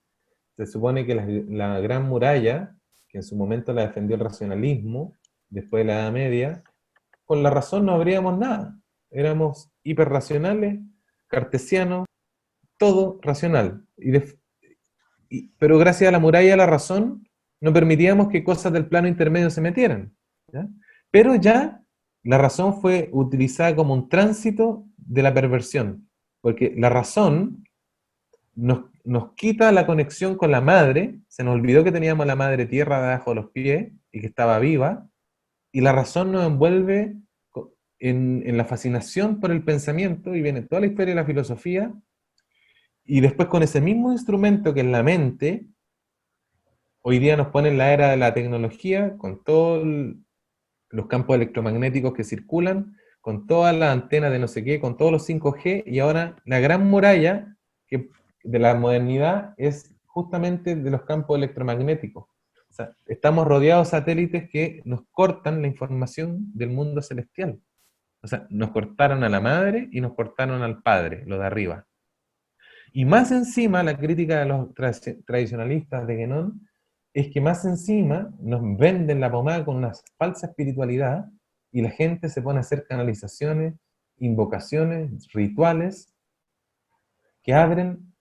A: Se supone que la gran muralla, que en su momento la defendió el racionalismo, después de la Edad Media, con la razón no habríamos nada. Éramos hiperracionales, cartesianos, todo racional. Pero gracias a la muralla de la razón, no permitíamos que cosas del plano intermedio se metieran. ¿Ya? Pero ya la razón fue utilizada como un tránsito de la perversión, porque la razón nos quita la conexión con la madre, se nos olvidó que teníamos a la madre tierra debajo de los pies y que estaba viva, y la razón nos envuelve en la fascinación por el pensamiento, y viene toda la historia de la filosofía, y después con ese mismo instrumento que es la mente, hoy día nos pone en la era de la tecnología, con todos los campos electromagnéticos que circulan, con todas las antenas de no sé qué, con todos los 5G, y ahora la gran muralla de la modernidad es justamente de los campos electromagnéticos. O sea, estamos rodeados de satélites que nos cortan la información del mundo celestial. O sea, nos cortaron a la madre y nos cortaron al padre, lo de arriba. Y más encima, la crítica de los tradicionalistas de Guénon es que más encima nos venden la pomada con una falsa espiritualidad y la gente se pone a hacer canalizaciones, invocaciones, rituales que abren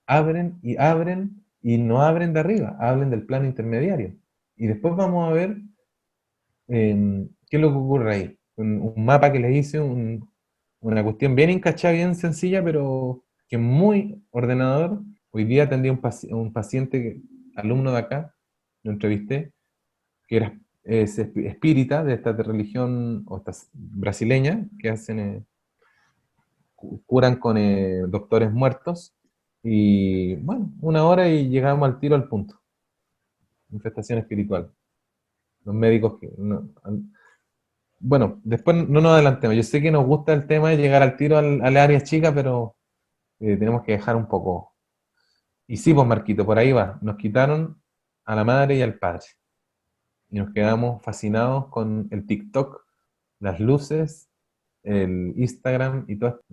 A: y no abren de arriba, abren del plano intermediario. Y después vamos a ver qué es lo que ocurre ahí. Un mapa que les hice, una cuestión bien encachada, bien sencilla, pero que muy ordenador. Hoy día atendí a un paciente, alumno de acá, lo entrevisté, que era espírita de esta religión o esta brasileña, que hacen, curan con doctores muertos. Y bueno, 1 hora y llegamos al tiro al punto. Infestación espiritual. Los médicos que... bueno, después no nos adelantemos. Yo sé que nos gusta el tema de llegar al tiro al área chica, pero tenemos que dejar un poco. Y sí, pues Marquito, por ahí va. Nos quitaron a la madre y al padre. Y nos quedamos fascinados con el TikTok, las luces, el Instagram y todo esto.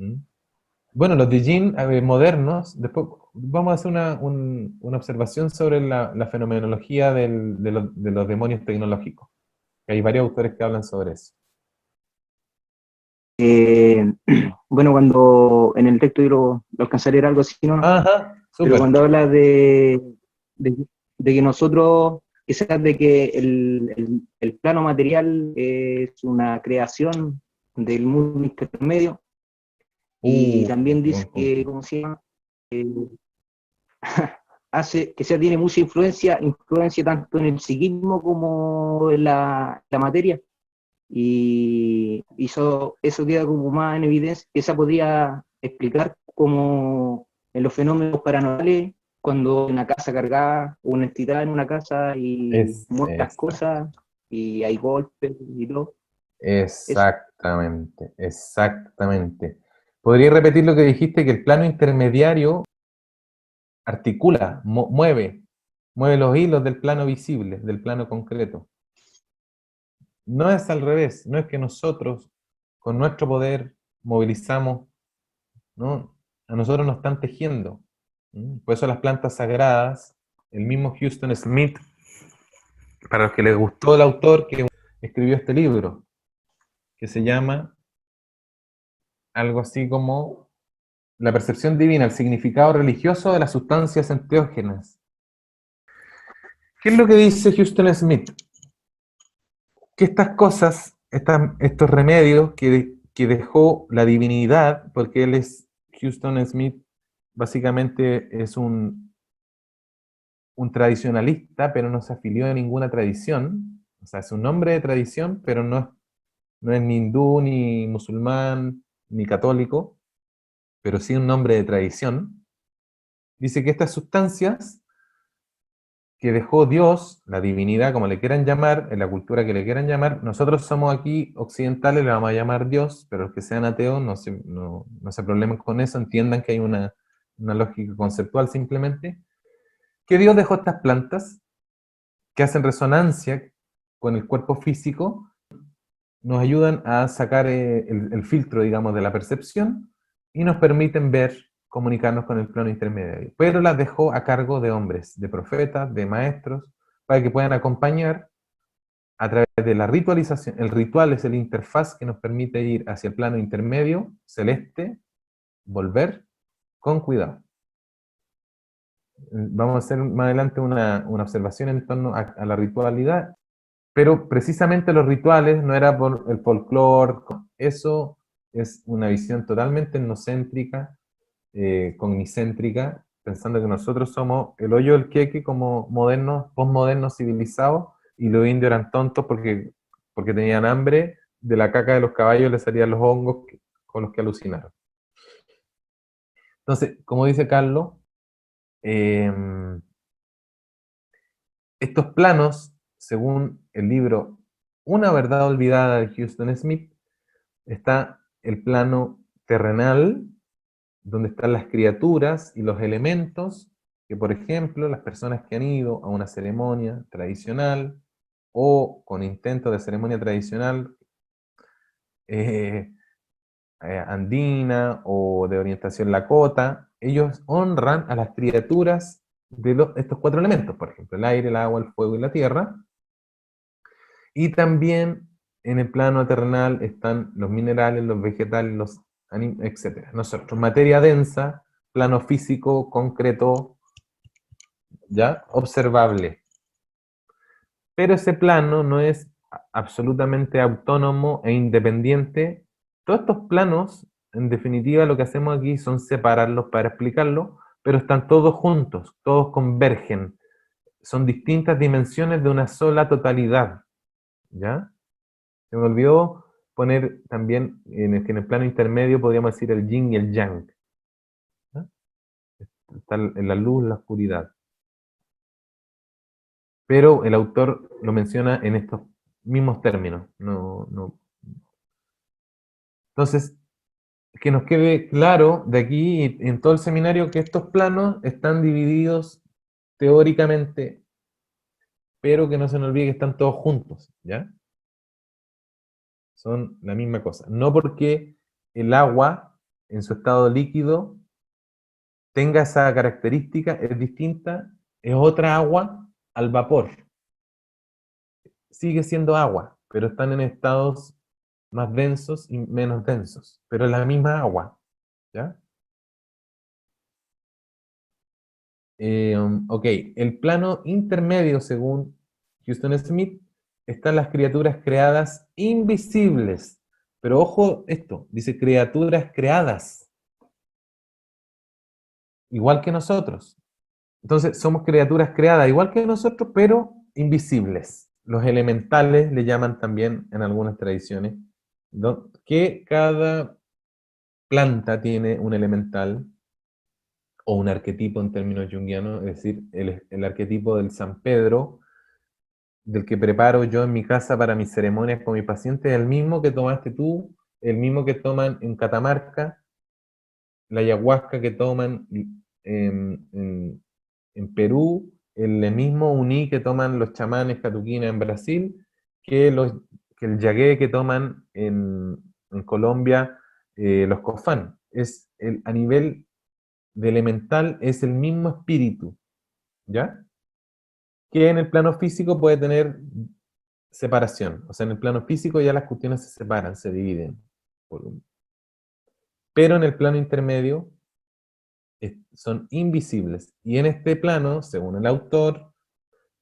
A: Bueno, los Dijin modernos, después vamos a hacer una observación sobre la fenomenología de los demonios tecnológicos. Que hay varios autores que hablan sobre eso.
D: Bueno, cuando en el texto yo lo alcancé a leer algo así, ¿no?
A: Ajá,
D: Pero
A: súper.
D: cuando habla de que nosotros, quizás de que el plano material es una creación del mundo intermedio, y también dice
A: buen
D: que,
A: punto.
D: ¿cómo se llama? hace que tiene mucha influencia tanto en el psiquismo como en la materia. Y eso queda como más en evidencia, que se podría explicar como en los fenómenos paranormales, cuando una casa cargada, una entidad en una casa y muestras cosas, y hay golpes y todo. Eso.
E: Exactamente, exactamente. ¿Podría repetir lo que dijiste? Que el plano intermediario articula, mueve los hilos del plano visible, del plano concreto. No es al revés, no es que nosotros con nuestro poder movilizamos, ¿no? A nosotros nos están tejiendo. Por eso las plantas sagradas, el mismo Houston Smith, para los que les gustó el autor que escribió este libro, que se llama algo así como La percepción divina, el significado religioso de las sustancias enteógenas. ¿Qué es lo que dice Houston Smith? Que estas cosas, estos remedios que dejó la divinidad, porque él es, Houston Smith, básicamente es un tradicionalista, pero no se afilió a ninguna tradición. O sea, es un hombre de tradición, pero no es ni hindú, ni musulmán, ni católico, pero sí un hombre de tradición. Dice que estas sustancias que dejó Dios, la divinidad, como le quieran llamar, en la cultura que le quieran llamar, nosotros somos aquí occidentales, le vamos a llamar Dios, pero los que sean ateos no se problemen con eso, entiendan que hay una lógica conceptual simplemente, que Dios dejó estas plantas que hacen resonancia con el cuerpo físico, nos ayudan a sacar el filtro, digamos, de la percepción y nos permiten ver, comunicarnos con el plano intermedio. Pero las dejó a cargo de hombres, de profetas, de maestros, para que puedan acompañar a través de la ritualización. El ritual es el interfaz que nos permite ir hacia el plano intermedio, celeste, volver con cuidado. Vamos a hacer más adelante una observación en torno a la ritualidad, pero precisamente los rituales no era por el folclore, eso es una visión totalmente etnocéntrica, cognicéntrica, pensando que nosotros somos el hoyo del queque como modernos, postmodernos civilizados, y los indios eran tontos porque tenían hambre, de la caca de los caballos les salían los hongos con los que alucinaron. Entonces, como dice Carlos, estos planos, según el libro Una verdad olvidada de Houston Smith, está el plano terrenal, donde están las criaturas y los elementos, que por ejemplo, las personas que han ido a una ceremonia tradicional o con intento de ceremonia tradicional andina o de orientación lakota, ellos honran a las criaturas de estos 4 elementos, por ejemplo, el aire, el agua, el fuego y la tierra. Y también en el plano terrenal están los minerales, los vegetales, los etc. Nosotros, materia densa, plano físico, concreto, ¿ya? Observable. Pero ese plano no es absolutamente autónomo e independiente. Todos estos planos, en definitiva, lo que hacemos aquí son separarlos para explicarlo, pero están todos juntos, todos convergen. Son distintas dimensiones de una sola totalidad, ¿ya? Se me olvidó poner también que en el plano intermedio podríamos decir el yin y el yang, ¿no? Está en la luz, la oscuridad. Pero el autor lo menciona en estos mismos términos. Entonces, que nos quede claro de aquí en todo el seminario que estos planos están divididos teóricamente, pero que no se nos olvide que están todos juntos, ¿ya? Son la misma cosa. No porque el agua en su estado líquido tenga esa característica, es distinta, es otra agua al vapor. Sigue siendo agua, pero están en estados más densos y menos densos, pero es la misma agua, ¿ya? Ok, el plano intermedio, según Houston Smith, están las criaturas creadas invisibles. Pero ojo esto, dice criaturas creadas. Igual que nosotros. Entonces, somos criaturas creadas igual que nosotros, pero invisibles. Los elementales le llaman también en algunas tradiciones, que cada planta tiene un elemental o un arquetipo en términos junguianos, es decir, el arquetipo del San Pedro, del que preparo yo en mi casa para mis ceremonias con mis pacientes, es el mismo que tomaste tú, el mismo que toman en Catamarca, la ayahuasca que toman en Perú, el mismo uní que toman los chamanes catuquina en Brasil, que el yagué que toman en Colombia los cofán. A nivel de elemental es el mismo espíritu, ¿ya? Que en el plano físico puede tener separación. O sea, en el plano físico ya las cuestiones se separan, se dividen. Pero en el plano intermedio son invisibles. Y en este plano, según el autor,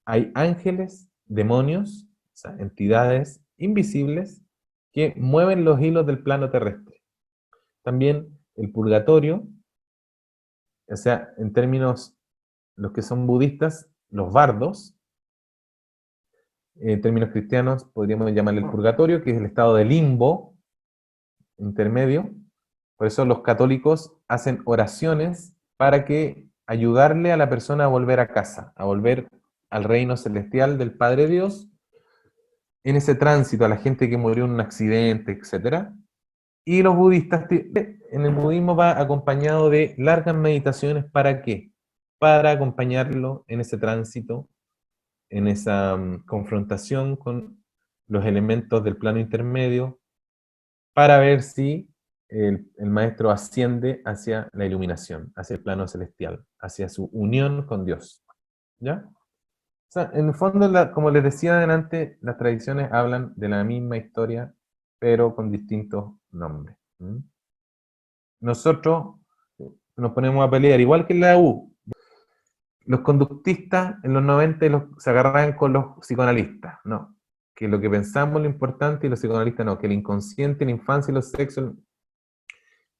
E: hay ángeles, demonios, o sea, entidades invisibles que mueven los hilos del plano terrestre. También el purgatorio, o sea, en términos, los que son budistas, los bardos, en términos cristianos podríamos llamarle el purgatorio, que es el estado de limbo intermedio. Por eso los católicos hacen oraciones para que ayudarle a la persona a volver a casa, a volver al reino celestial del Padre Dios, en ese tránsito, a la gente que murió en un accidente, etc. Y los budistas, en el budismo va acompañado de largas meditaciones, ¿para qué? Para acompañarlo en ese tránsito, en esa confrontación con los elementos del plano intermedio, para ver si el maestro asciende hacia la iluminación, hacia el plano celestial, hacia su unión con Dios. ¿Ya? O sea, en el fondo, como les decía adelante, las tradiciones hablan de la misma historia, pero con distintos nombres. Nosotros nos ponemos a pelear, igual que en la U. Los conductistas en los 90 se agarraban con los psicoanalistas. No, que lo que pensamos es lo importante y los psicoanalistas no, que el inconsciente, la infancia y los sexos.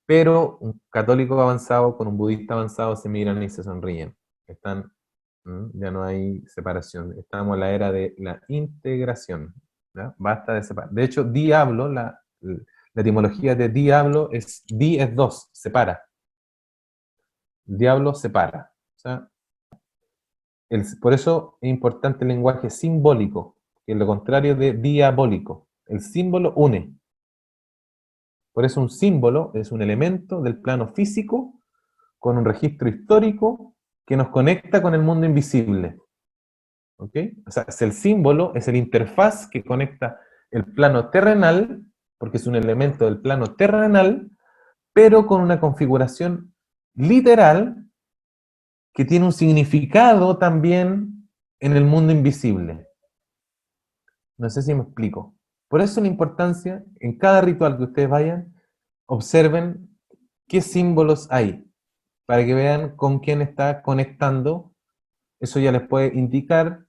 E: Pero un católico avanzado con un budista avanzado se miran y se sonríen. Ya no hay separación. Estamos en la era de la integración. ¿Ya? Basta de separar. De hecho, diablo, la etimología de diablo es dos, separa. El diablo separa. O sea, por eso es importante el lenguaje simbólico, que es lo contrario de diabólico. El símbolo une. Por eso un símbolo es un elemento del plano físico con un registro histórico que nos conecta con el mundo invisible. ¿Ok? O sea, el símbolo es el interfaz que conecta el plano terrenal, porque es un elemento del plano terrenal, pero con una configuración literal que tiene un significado también en el mundo invisible. No sé si me explico. Por eso la importancia, en cada ritual que ustedes vayan, observen qué símbolos hay, para que vean con quién está conectando. Eso ya les puede indicar,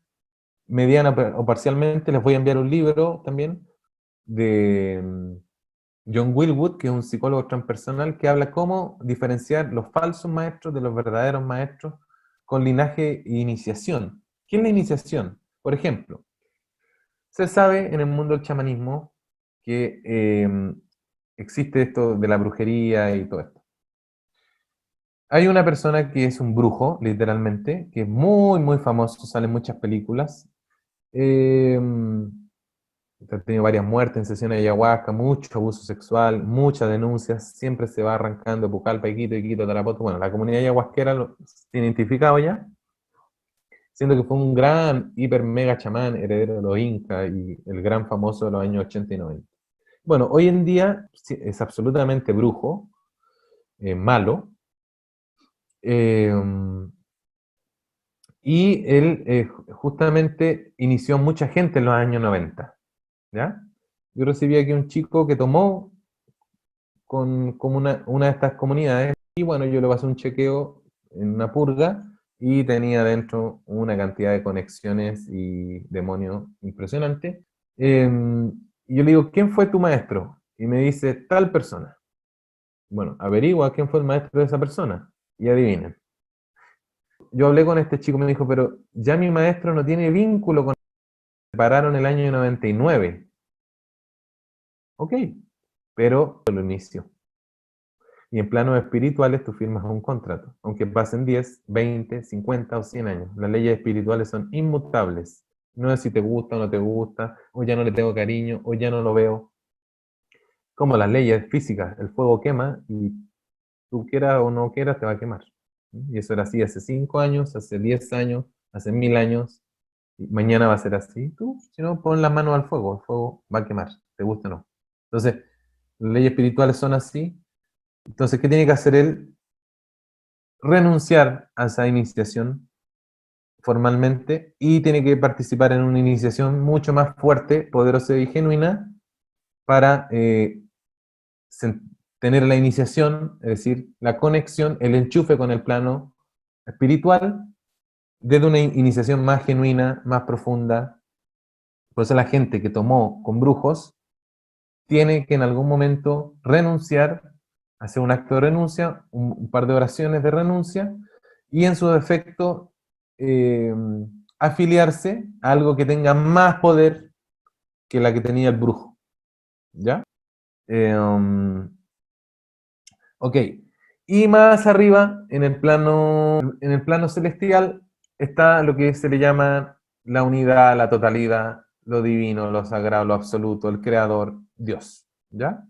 E: mediana o parcialmente. Les voy a enviar un libro también de John Willwood, que es un psicólogo transpersonal, que habla cómo diferenciar los falsos maestros de los verdaderos maestros con linaje e iniciación. ¿Qué es la iniciación? Por ejemplo, se sabe en el mundo del chamanismo que existe esto de la brujería y todo esto. Hay una persona que es un brujo, literalmente, que es muy, muy famoso, sale en muchas películas. Ha tenido varias muertes en sesiones de ayahuasca, mucho abuso sexual, muchas denuncias, siempre se va arrancando Pucallpa, Iquitos, Tarapoto. Bueno, la comunidad ayahuasquera lo tiene identificado ya, siendo que fue un gran, hiper, mega chamán, heredero de los incas y el gran famoso de los años 80 y 90. Bueno, hoy en día es absolutamente brujo, malo, y él justamente inició mucha gente en los años 90, ¿ya? Yo recibí aquí un chico que tomó con una de estas comunidades y bueno, yo le pasé un chequeo en una purga y tenía dentro una cantidad de conexiones y demonios impresionante. Y yo le digo, ¿quién fue tu maestro? Y me dice, tal persona. Bueno, averigua quién fue el maestro de esa persona y adivinen. yo hablé con este chico, me dijo, pero ya mi maestro no tiene vínculo con... Se separaron el año 99. Ok, pero lo inicio. Y en planos espirituales tú firmas un contrato, aunque pasen 10, 20, 50 o 100 años. Las leyes espirituales son inmutables. No es si te gusta o no te gusta, o ya no le tengo cariño, o ya no lo veo. Como las leyes físicas, el fuego quema y tú quieras o no quieras te va a quemar. Y eso era así hace 5 años, hace 10 años, hace 1000 años. Y mañana va a ser así. Tú, si no, pon las manos al fuego, el fuego va a quemar, te gusta o no. Entonces, las leyes espirituales son así. Entonces, ¿qué tiene que hacer él? Renunciar a esa iniciación formalmente y tiene que participar en una iniciación mucho más fuerte, poderosa y genuina para tener la iniciación, es decir, la conexión, el enchufe con el plano espiritual, desde una iniciación más genuina, más profunda. Por eso la gente que tomó con brujos tiene que en algún momento renunciar, hacer un acto de renuncia, un par de oraciones de renuncia, y en su defecto afiliarse a algo que tenga más poder que la que tenía el brujo. ¿Ya? Ok. Y más arriba, en el plano celestial, está lo que se le llama la unidad, la totalidad, lo divino, lo sagrado, lo absoluto, el creador, Dios. ¿Ya?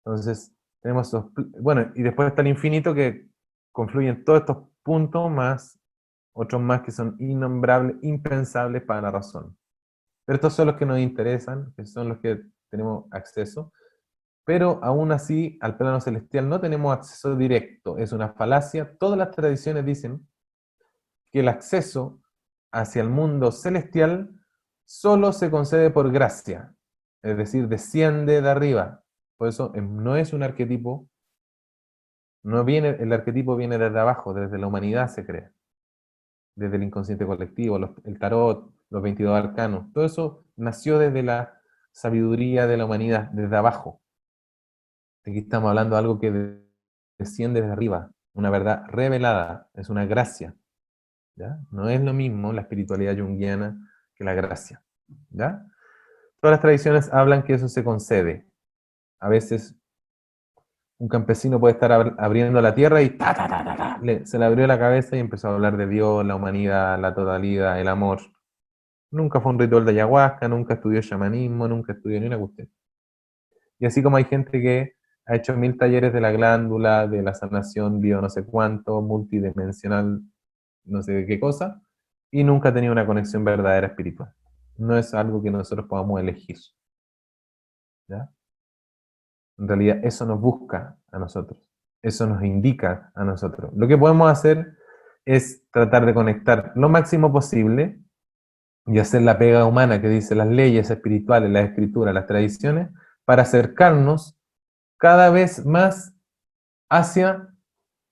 E: Entonces, tenemos esos, bueno, y después está el infinito que confluyen todos estos puntos más otros más que son innombrables, impensables para la razón. Pero estos son los que nos interesan, que son los que tenemos acceso. Pero aún así, al plano celestial no tenemos acceso directo. Es una falacia. Todas las tradiciones dicen que el acceso hacia el mundo celestial solo se concede por gracia. Es decir, desciende de arriba. Por eso no es un arquetipo. No viene, el arquetipo viene desde abajo, desde la humanidad se crea. Desde el inconsciente colectivo, el tarot, los 22 arcanos. Todo eso nació desde la sabiduría de la humanidad, desde abajo. Aquí estamos hablando de algo que desciende desde arriba, una verdad revelada, es una gracia. ¿Ya? No es lo mismo la espiritualidad junguiana que la gracia. ¿Ya? Todas las tradiciones hablan que eso se concede. A veces un campesino puede estar abriendo la tierra y se le abrió la cabeza y empezó a hablar de Dios, la humanidad, la totalidad, el amor. Nunca fue un ritual de ayahuasca, nunca estudió chamanismo, nunca estudió ni una cuestión. Y así como hay gente que ha hecho 1000 talleres de la glándula, de la sanación bio no sé cuánto, multidimensional, no sé de qué cosa, y nunca ha tenido una conexión verdadera espiritual. No es algo que nosotros podamos elegir. ¿Ya? En realidad eso nos busca a nosotros, eso nos indica a nosotros. Lo que podemos hacer es tratar de conectar lo máximo posible y hacer la pega humana que dice las leyes espirituales, las escrituras, las tradiciones, para acercarnos cada vez más hacia,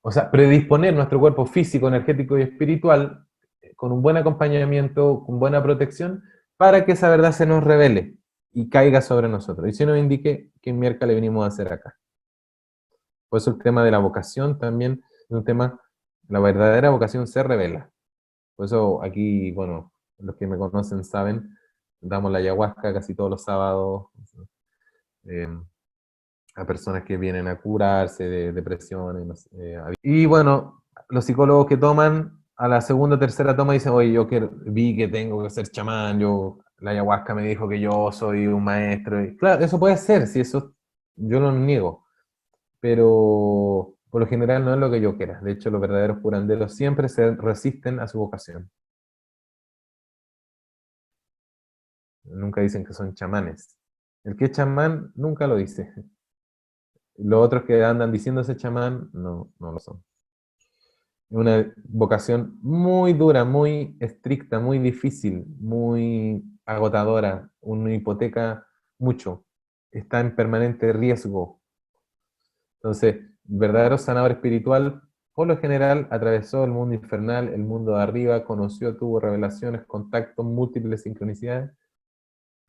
E: o sea, predisponer nuestro cuerpo físico, energético y espiritual con un buen acompañamiento, con buena protección, para que esa verdad se nos revele y caiga sobre nosotros. Y se nos indique qué miércoles venimos a hacer acá. Por eso el tema de la vocación también es un tema, la verdadera vocación se revela. Por eso aquí, bueno, los que me conocen saben, damos la ayahuasca casi todos los sábados a personas que vienen a curarse de depresiones. No sé, y bueno, los psicólogos que toman, a la segunda o tercera toma dicen, oye, yo vi que tengo que ser chamán, la ayahuasca me dijo que yo soy un maestro. Y claro, eso puede ser, si eso yo no lo niego, pero por lo general no es lo que yo quiera. De hecho, los verdaderos curanderos siempre se resisten a su vocación. Nunca dicen que son chamanes. El que es chamán nunca lo dice. Los otros que andan diciéndose chamán no lo son. Es una vocación muy dura, muy estricta, muy difícil, muy agotadora. Una hipoteca mucho. Está en permanente riesgo. Entonces, el verdadero sanador espiritual, por lo general, atravesó el mundo infernal, el mundo de arriba, conoció, tuvo revelaciones, contactos, múltiples sincronicidades.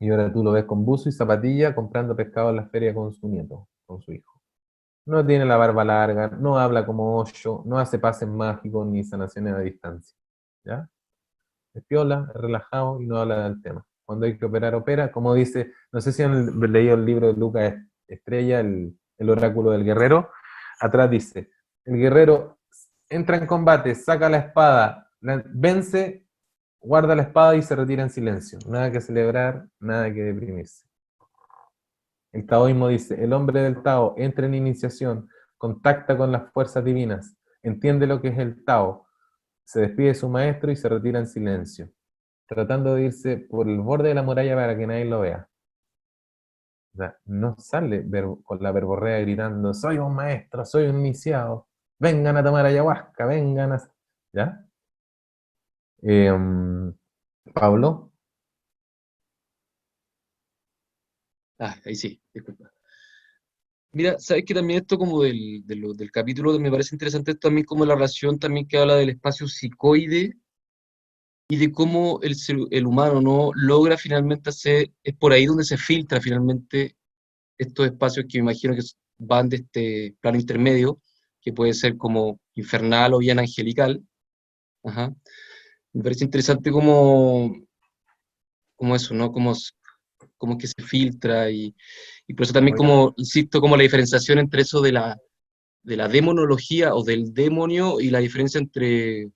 E: Y ahora tú lo ves con buzo y zapatilla comprando pescado en la feria con su nieto, con su hijo. no tiene la barba larga, no habla como Osho, no hace pases mágicos ni sanaciones a distancia. ¿Ya? Es piola, es relajado y no habla del tema. Cuando hay que operar, opera. Como dice, no sé si han leído el libro de Lucas Estrella, el oráculo del guerrero. Atrás dice, el guerrero entra en combate, saca la espada, vence, guarda la espada y se retira en silencio. Nada que celebrar, nada que deprimirse. El taoísmo dice, el hombre del Tao entra en iniciación, contacta con las fuerzas divinas, entiende lo que es el Tao, se despide de su maestro y se retira en silencio, tratando de irse por el borde de la muralla para que nadie lo vea. O sea, no sale con la verborrea gritando, soy un maestro, soy un iniciado, vengan a tomar ayahuasca, vengan a... ¿Ya? Pablo.
B: Ahí sí, disculpa. Mira, sabes que también esto como del capítulo me parece interesante también como la relación también que habla del espacio psicoide y de cómo el humano no logra finalmente hacer, es por ahí donde se filtra finalmente estos espacios que me imagino que van de este plano intermedio, que puede ser como infernal o bien angelical. Ajá. Me parece interesante como eso, ¿no? Como que se filtra y por eso también como, insisto, como la diferenciación entre eso de la demonología o del demonio y la diferencia entre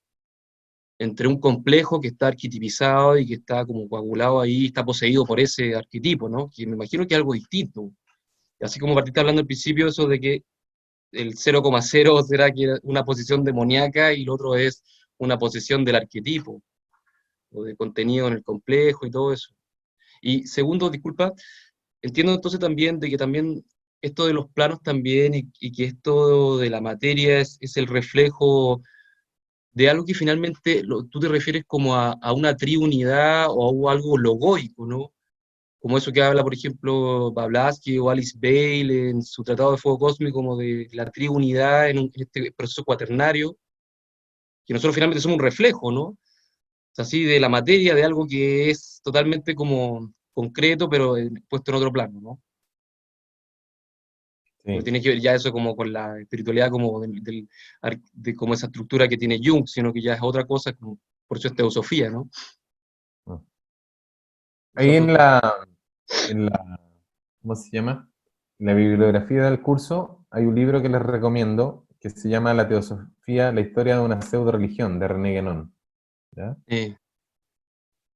B: un complejo que está arquetipizado y que está como coagulado ahí, está poseído por ese arquetipo, ¿no? Que me imagino que es algo distinto. Así como partiste hablando al principio, eso de que el 0,0 será que era una posición demoníaca y lo otro es una posición del arquetipo, o de contenido en el complejo y todo eso. Y segundo, disculpa, entiendo entonces también de que también esto de los planos también y que esto de la materia es el reflejo de algo que finalmente tú te refieres como a una triunidad o a algo logoico, ¿no? Como eso que habla, por ejemplo, Blavatsky o Alice Bale en su Tratado de Fuego Cósmico, como de la triunidad en este proceso cuaternario, que nosotros finalmente somos un reflejo, ¿no? O sea, así de la materia, de algo que es totalmente como concreto, pero puesto en otro plano, ¿no? No
E: Sí.
B: tiene que ver ya eso como con la espiritualidad como de como esa estructura que tiene Jung, sino que ya es otra cosa, como, por eso es teosofía, ¿no? O sea,
E: Ahí en la, ¿cómo se llama? En la bibliografía del curso hay un libro que les recomiendo que se llama La Teosofía, la historia de una pseudo religión, de René Guénon. ¿Ya?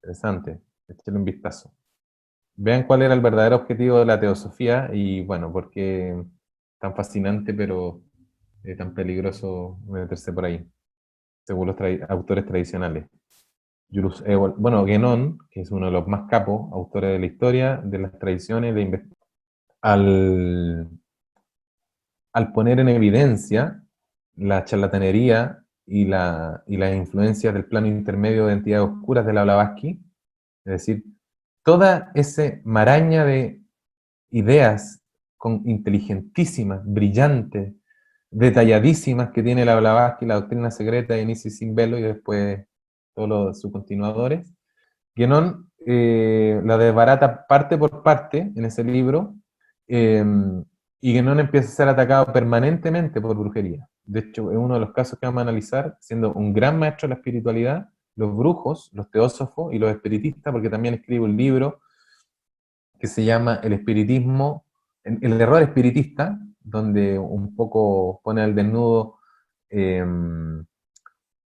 E: Interesante, échale un vistazo. Vean cuál era el verdadero objetivo de la teosofía y bueno, por qué tan fascinante pero tan peligroso meterse por ahí, según los autores tradicionales. Bueno, Guénon, que es uno de los más capos, autores de la historia, de las tradiciones, al, al poner en evidencia la charlatanería y las influencias del plano intermedio de entidades oscuras de la Blavatsky, es decir, toda esa maraña de ideas inteligentísimas, brillantes, detalladísimas que tiene la Blavatsky, la doctrina secreta de Inicio sin velo y después todos sus continuadores. Guénon la desbarata parte por parte en ese libro eh, y Guénon empieza a ser atacado permanentemente por brujería. De hecho, es uno de los casos que vamos a analizar, siendo un gran maestro de la espiritualidad, los brujos, los teósofos y los espiritistas, porque también escribe un libro que se llama El espiritismo, el error espiritista, donde un poco pone al desnudo, eh,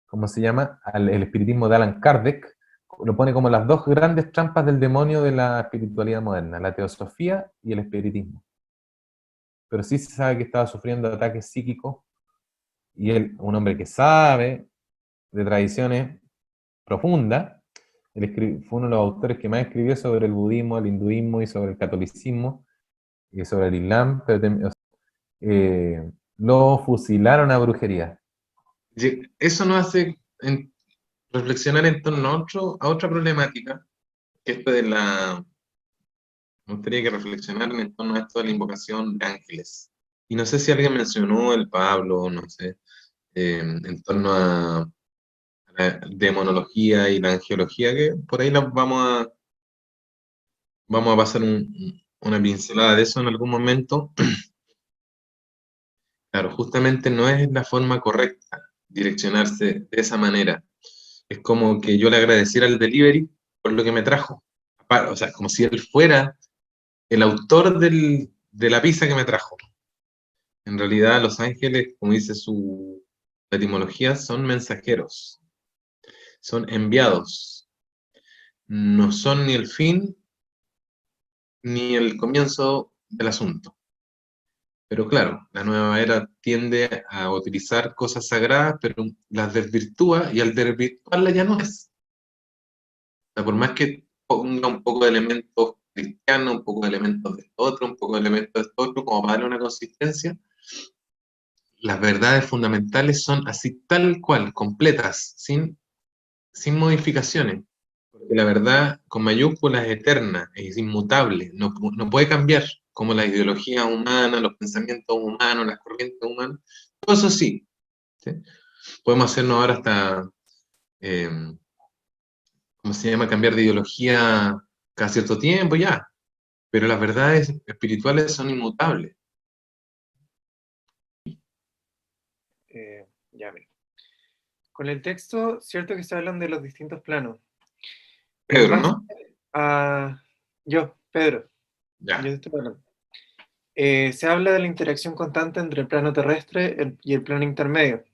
E: ¿cómo se llama? El espiritismo de Allan Kardec, lo pone como las dos grandes trampas del demonio de la espiritualidad moderna, la teosofía y el espiritismo. Pero sí se sabe que estaba sufriendo ataques psíquicos y él, un hombre que sabe de tradiciones profundas, fue uno de los autores que más escribió sobre el budismo, el hinduismo y sobre el catolicismo y sobre el islam, pero lo fusilaron a brujería.
A: Eso nos hace reflexionar en torno a otra problemática, que esto de la... Me gustaría que reflexionaran en torno a esto de la invocación de ángeles. Y no sé si alguien mencionó el Pablo, no sé, en torno a la demonología y la angiología, que por ahí vamos a pasar una pincelada de eso en algún momento. Claro, justamente no es la forma correcta direccionarse de esa manera. Es como que yo le agradeciera al delivery por lo que me trajo. O sea, como si él fuera el autor de la pizza que me trajo. En realidad, los ángeles, como dice su etimología, son mensajeros, son enviados. No son ni el fin ni el comienzo del asunto. Pero claro, la nueva era tiende a utilizar cosas sagradas, pero las desvirtúa y al desvirtuarla ya no es. O sea, por más que ponga un poco de elementos cristianos, un poco de elementos de esto otro, un poco de elementos de esto otro, como para darle una consistencia, las verdades fundamentales son así tal cual, completas, sin modificaciones. Porque la verdad con mayúsculas es eterna, es inmutable, no puede cambiar, como la ideología humana, los pensamientos humanos, las corrientes humanas, todo eso sí. ¿Sí? Podemos hacernos ahora hasta, eh, ¿cómo se llama?, cambiar de ideología cada cierto tiempo, ya, pero las verdades espirituales son inmutables.
F: Ya, mira. Con el texto, cierto que se hablan de los distintos planos. En
A: Pedro,
F: base
A: ¿no?
F: a... Yo, Pedro,
A: Ya.
F: yo te estoy hablando. Se habla de la interacción constante entre el plano terrestre y el plano intermedio.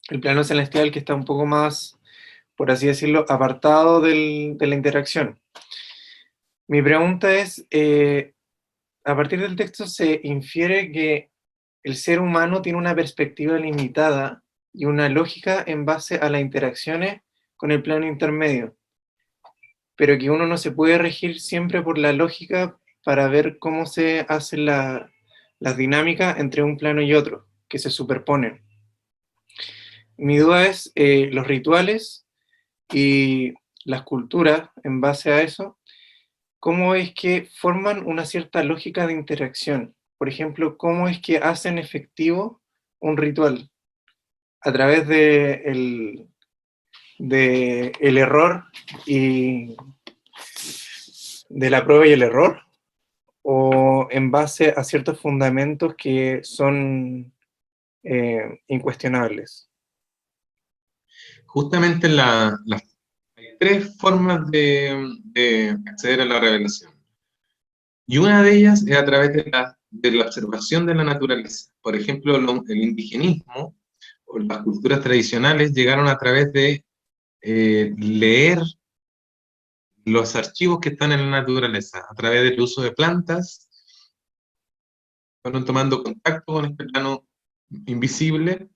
F: El plano celestial que está un poco más, por así decirlo, apartado de la interacción. Mi pregunta es, a partir del texto se infiere que el ser humano tiene una perspectiva limitada y una lógica en base a las interacciones con el plano intermedio, pero que uno no se puede regir siempre por la lógica para ver cómo se hacen las dinámicas entre un plano y otro, que se superponen. Mi duda es, los rituales y las culturas en base a eso, ¿cómo es que forman una cierta lógica de interacción? Por ejemplo, ¿cómo es que hacen efectivo un ritual? ¿A través de el error y de la prueba y el error? ¿O en base a ciertos fundamentos que son incuestionables?
A: Justamente hay tres formas de acceder a la revelación. Y una de ellas es a través de la observación de la naturaleza. Por ejemplo, el indigenismo o las culturas tradicionales llegaron a través de leer los archivos que están en la naturaleza, a través del uso de plantas, fueron tomando contacto con este plano invisible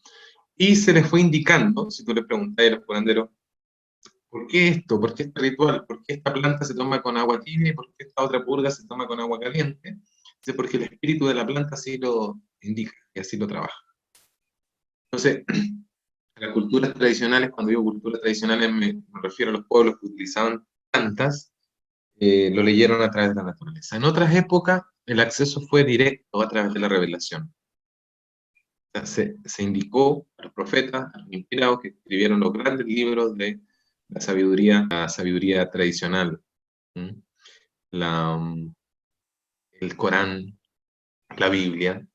A: y se les fue indicando, si tú le preguntas a los curanderos, ¿por qué esto? ¿Por qué este ritual? ¿Por qué esta planta se toma con agua tibia y por qué esta otra purga se toma con agua caliente? Dice, porque el espíritu de la planta así lo indica y así lo trabaja. Entonces, las culturas tradicionales, cuando digo culturas tradicionales me refiero a los pueblos que utilizaban plantas, lo leyeron a través de la naturaleza. En otras épocas, el acceso fue directo a través de la revelación. O sea, se indicó a los profetas, a los inspirados que escribieron los grandes libros de la sabiduría tradicional. ¿Mm? El Corán, la Biblia.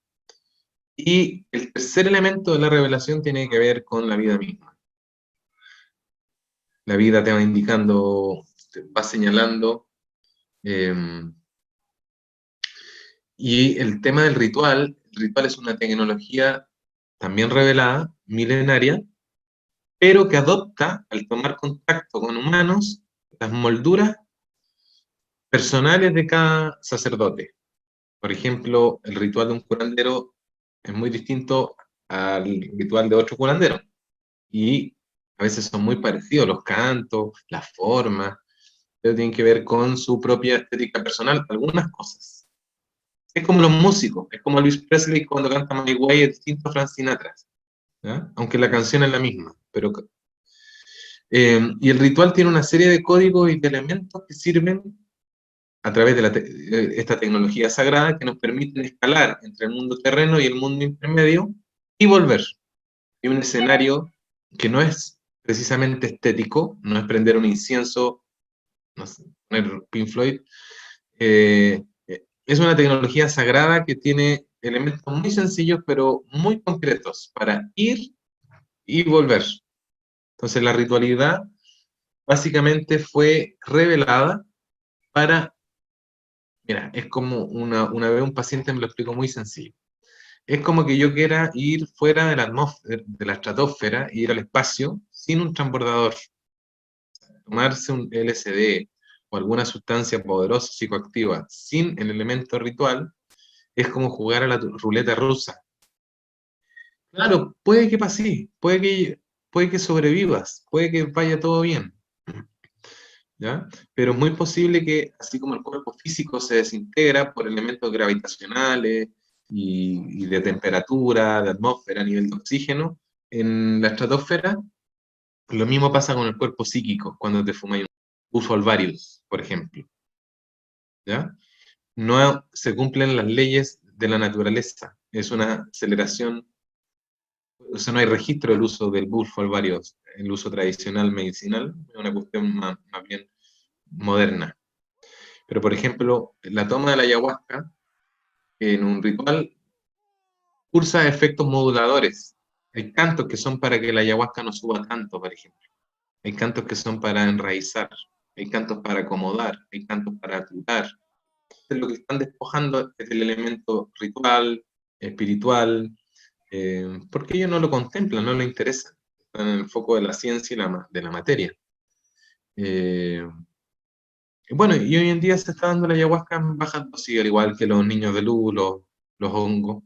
A: Y el tercer elemento de la revelación tiene que ver con la vida misma. La vida te va indicando, te va señalando. Y el tema del ritual, el ritual es una tecnología también revelada, milenaria, pero que adopta, al tomar contacto con humanos, las molduras personales de cada sacerdote. Por ejemplo, el ritual de un curandero es muy distinto al ritual de otro curandero. Y a veces son muy parecidos los cantos, las formas, pero tienen que ver con su propia estética personal, algunas cosas. Es como los músicos, es como Elvis Presley cuando canta My Way, es distinto a Frank Sinatra, ¿ya? Aunque la canción es la misma. Y el ritual tiene una serie de códigos y de elementos que sirven a través de esta tecnología sagrada que nos permiten escalar entre el mundo terreno y el mundo intermedio y volver. Y un escenario que no es precisamente estético, no es prender un incienso, no sé, poner Pink Floyd, es una tecnología sagrada que tiene elementos muy sencillos, pero muy concretos, para ir y volver. Entonces la ritualidad básicamente fue revelada para, mira, es como una vez un paciente me lo explicó muy sencillo. Es como que yo quiera ir fuera de la atmósfera, de la estratosfera, e ir al espacio sin un transbordador. Tomarse un LSD o alguna sustancia poderosa psicoactiva sin el elemento ritual es como jugar a la ruleta rusa. Claro, puede que pase, puede que sobrevivas, puede que vaya todo bien, ¿ya? Pero es muy posible que, así como el cuerpo físico se desintegra por elementos gravitacionales y de temperatura, de atmósfera, a nivel de oxígeno, en la estratosfera, lo mismo pasa con el cuerpo psíquico cuando te fumas un bufo alvarius, por ejemplo, ¿ya? No se cumplen las leyes de la naturaleza, es una aceleración, o sea, no hay registro del uso del bufo alvarius, el uso tradicional medicinal, es una cuestión más bien moderna. Pero, por ejemplo, la toma de la ayahuasca en un ritual cursa efectos moduladores. Hay cantos que son para que la ayahuasca no suba tanto, por ejemplo. Hay cantos que son para enraizar. Hay cantos para acomodar. Hay cantos para curar. Lo que están despojando es el elemento ritual, espiritual, porque ellos no lo contemplan, no les interesa. Están en el foco de la ciencia y de la materia. Bueno, y hoy en día se está dando la ayahuasca en bajas dosis, al igual que los niños de luz, los hongos,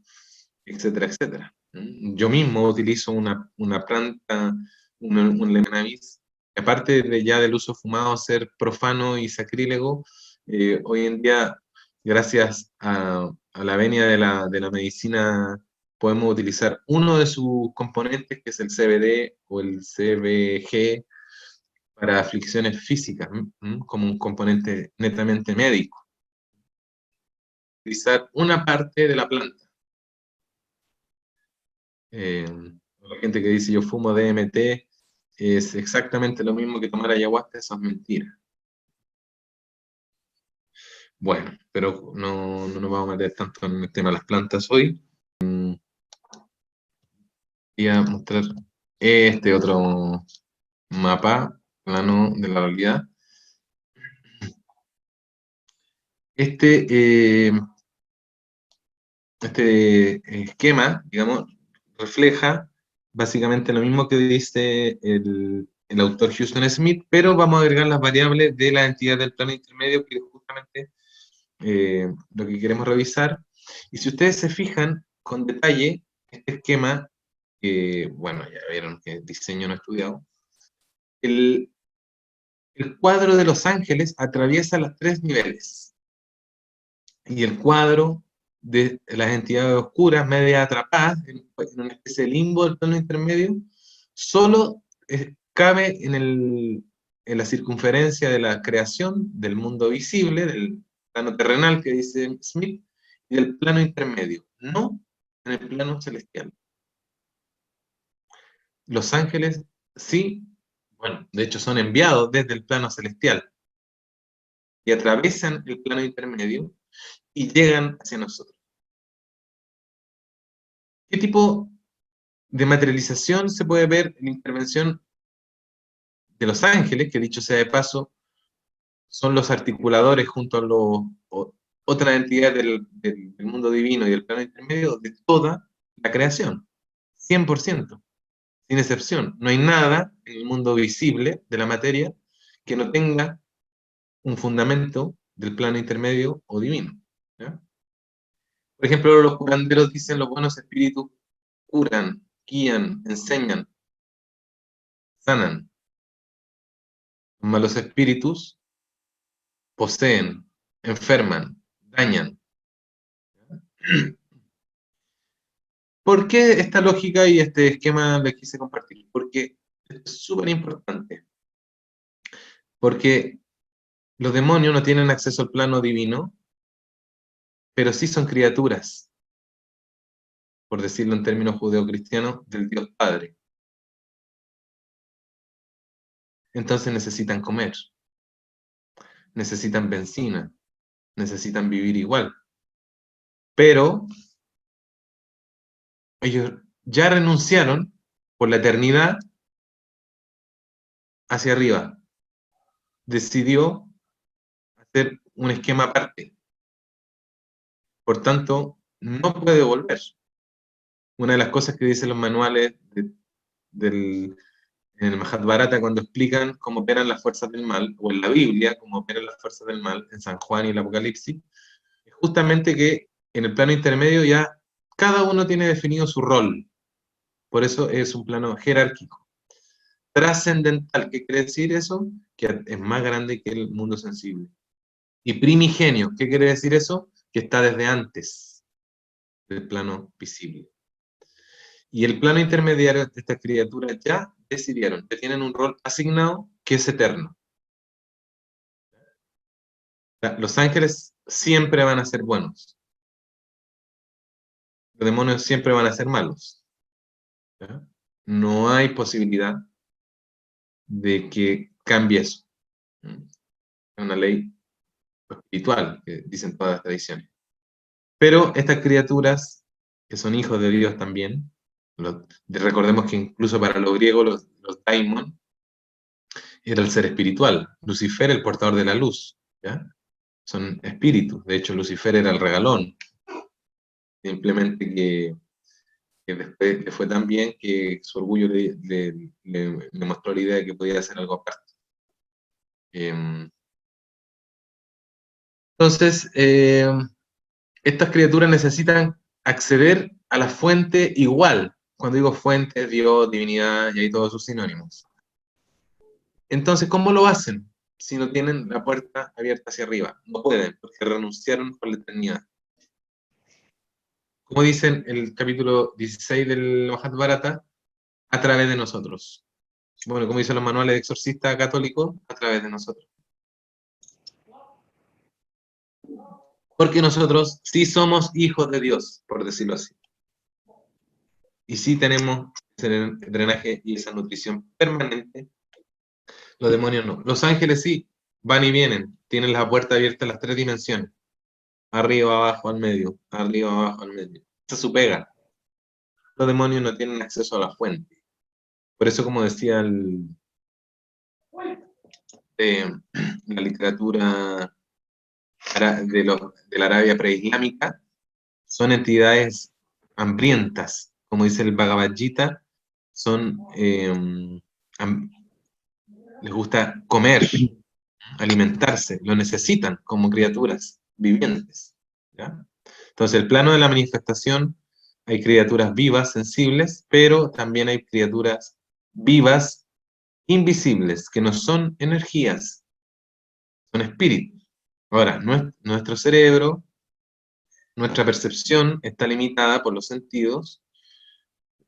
A: etcétera, etcétera. Yo mismo utilizo una planta, un cannabis, aparte de ya del uso fumado ser profano y sacrílego, hoy en día, gracias a la venia de la medicina, podemos utilizar uno de sus componentes, que es el CBD o el CBG, para aflicciones físicas, como un componente netamente médico. Utilizar una parte de la planta. La gente que dice yo fumo DMT es exactamente lo mismo que tomar ayahuasca, eso es mentira. Bueno, pero no nos vamos a meter tanto en el tema de las plantas hoy. Voy a mostrar este otro mapa plano de la realidad. Este esquema, digamos, refleja básicamente lo mismo que dice el autor Houston Smith, pero vamos a agregar las variables de la entidad del plano intermedio, que es justamente lo que queremos revisar. Y si ustedes se fijan con detalle, este esquema, que bueno, ya vieron que diseño no estudiado, el cuadro de los ángeles atraviesa los 3 niveles. Y el cuadro de las entidades oscuras, media atrapadas, en una especie de limbo del plano intermedio, solo cabe en la circunferencia de la creación del mundo visible, del plano terrenal que dice Smith, y del plano intermedio, no en el plano celestial. Los ángeles sí, bueno, de hecho son enviados desde el plano celestial y atraviesan el plano intermedio y llegan hacia nosotros. ¿Qué tipo de materialización se puede ver en la intervención de los ángeles, que dicho sea de paso, son los articuladores junto a otras entidades del mundo divino y del plano intermedio de toda la creación? 100%, sin excepción. No hay nada en el mundo visible de la materia que no tenga un fundamento del plano intermedio o divino, ¿ya? Por ejemplo, los curanderos dicen los buenos espíritus curan, guían, enseñan, sanan. Los malos espíritus poseen, enferman, dañan. ¿Por qué esta lógica y este esquema les quise compartir? Porque es súper importante. Porque los demonios no tienen acceso al plano divino, pero sí son criaturas, por decirlo en términos judeocristianos, del Dios Padre. Entonces necesitan comer, necesitan benzina, necesitan vivir igual. Pero ellos ya renunciaron por la eternidad hacia arriba. Decidió hacer un esquema aparte. Por tanto, no puede volver. Una de las cosas que dicen los manuales en el Mahabharata, cuando explican cómo operan las fuerzas del mal, o en la Biblia, cómo operan las fuerzas del mal, en San Juan y el Apocalipsis, es justamente que en el plano intermedio ya cada uno tiene definido su rol. Por eso es un plano jerárquico. Trascendental, ¿qué quiere decir eso? Que es más grande que el mundo sensible. Y primigenio, ¿qué quiere decir eso? Que está desde antes del plano visible. Y el plano intermediario de estas criaturas ya decidieron, que tienen un rol asignado que es eterno. Los ángeles siempre van a ser buenos. Los demonios siempre van a ser malos. ¿Ya? No hay posibilidad de que cambie eso. Es una ley espiritual, que dicen todas las tradiciones. Pero estas criaturas, que son hijos de Dios también, recordemos que incluso para los griegos, los daimon, era el ser espiritual. Lucifer, el portador de la luz. ¿Ya? Son espíritus. De hecho, Lucifer era el regalón. Simplemente que después le fue tan bien que su orgullo le mostró la idea de que podía hacer algo aparte. Entonces, estas criaturas necesitan acceder a la fuente igual. Cuando digo fuente, Dios, divinidad, y hay todos sus sinónimos. Entonces, ¿cómo lo hacen si no tienen la puerta abierta hacia arriba? No pueden, porque renunciaron por la eternidad. Como dice en el capítulo 16 del Mahabharata, a través de nosotros. Bueno, como dicen los manuales de exorcista católico, a través de nosotros. Porque nosotros sí somos hijos de Dios, por decirlo así. Y sí tenemos ese drenaje y esa nutrición permanente. Los demonios no. Los ángeles sí, van y vienen. Tienen la puerta abierta en las 3 dimensiones. Arriba, abajo, al medio. Arriba, abajo, al medio. Esa es su pega. Los demonios no tienen acceso a la fuente. Por eso, como decía la literatura de la Arabia preislámica, son entidades hambrientas, como dice el Bhagavad Gita, les gusta comer, alimentarse, lo necesitan como criaturas vivientes. ¿Ya? Entonces, el plano de la manifestación, hay criaturas vivas, sensibles, pero también hay criaturas vivas, invisibles, que no son energías, son espíritus. Ahora, nuestro cerebro, nuestra percepción está limitada por los sentidos,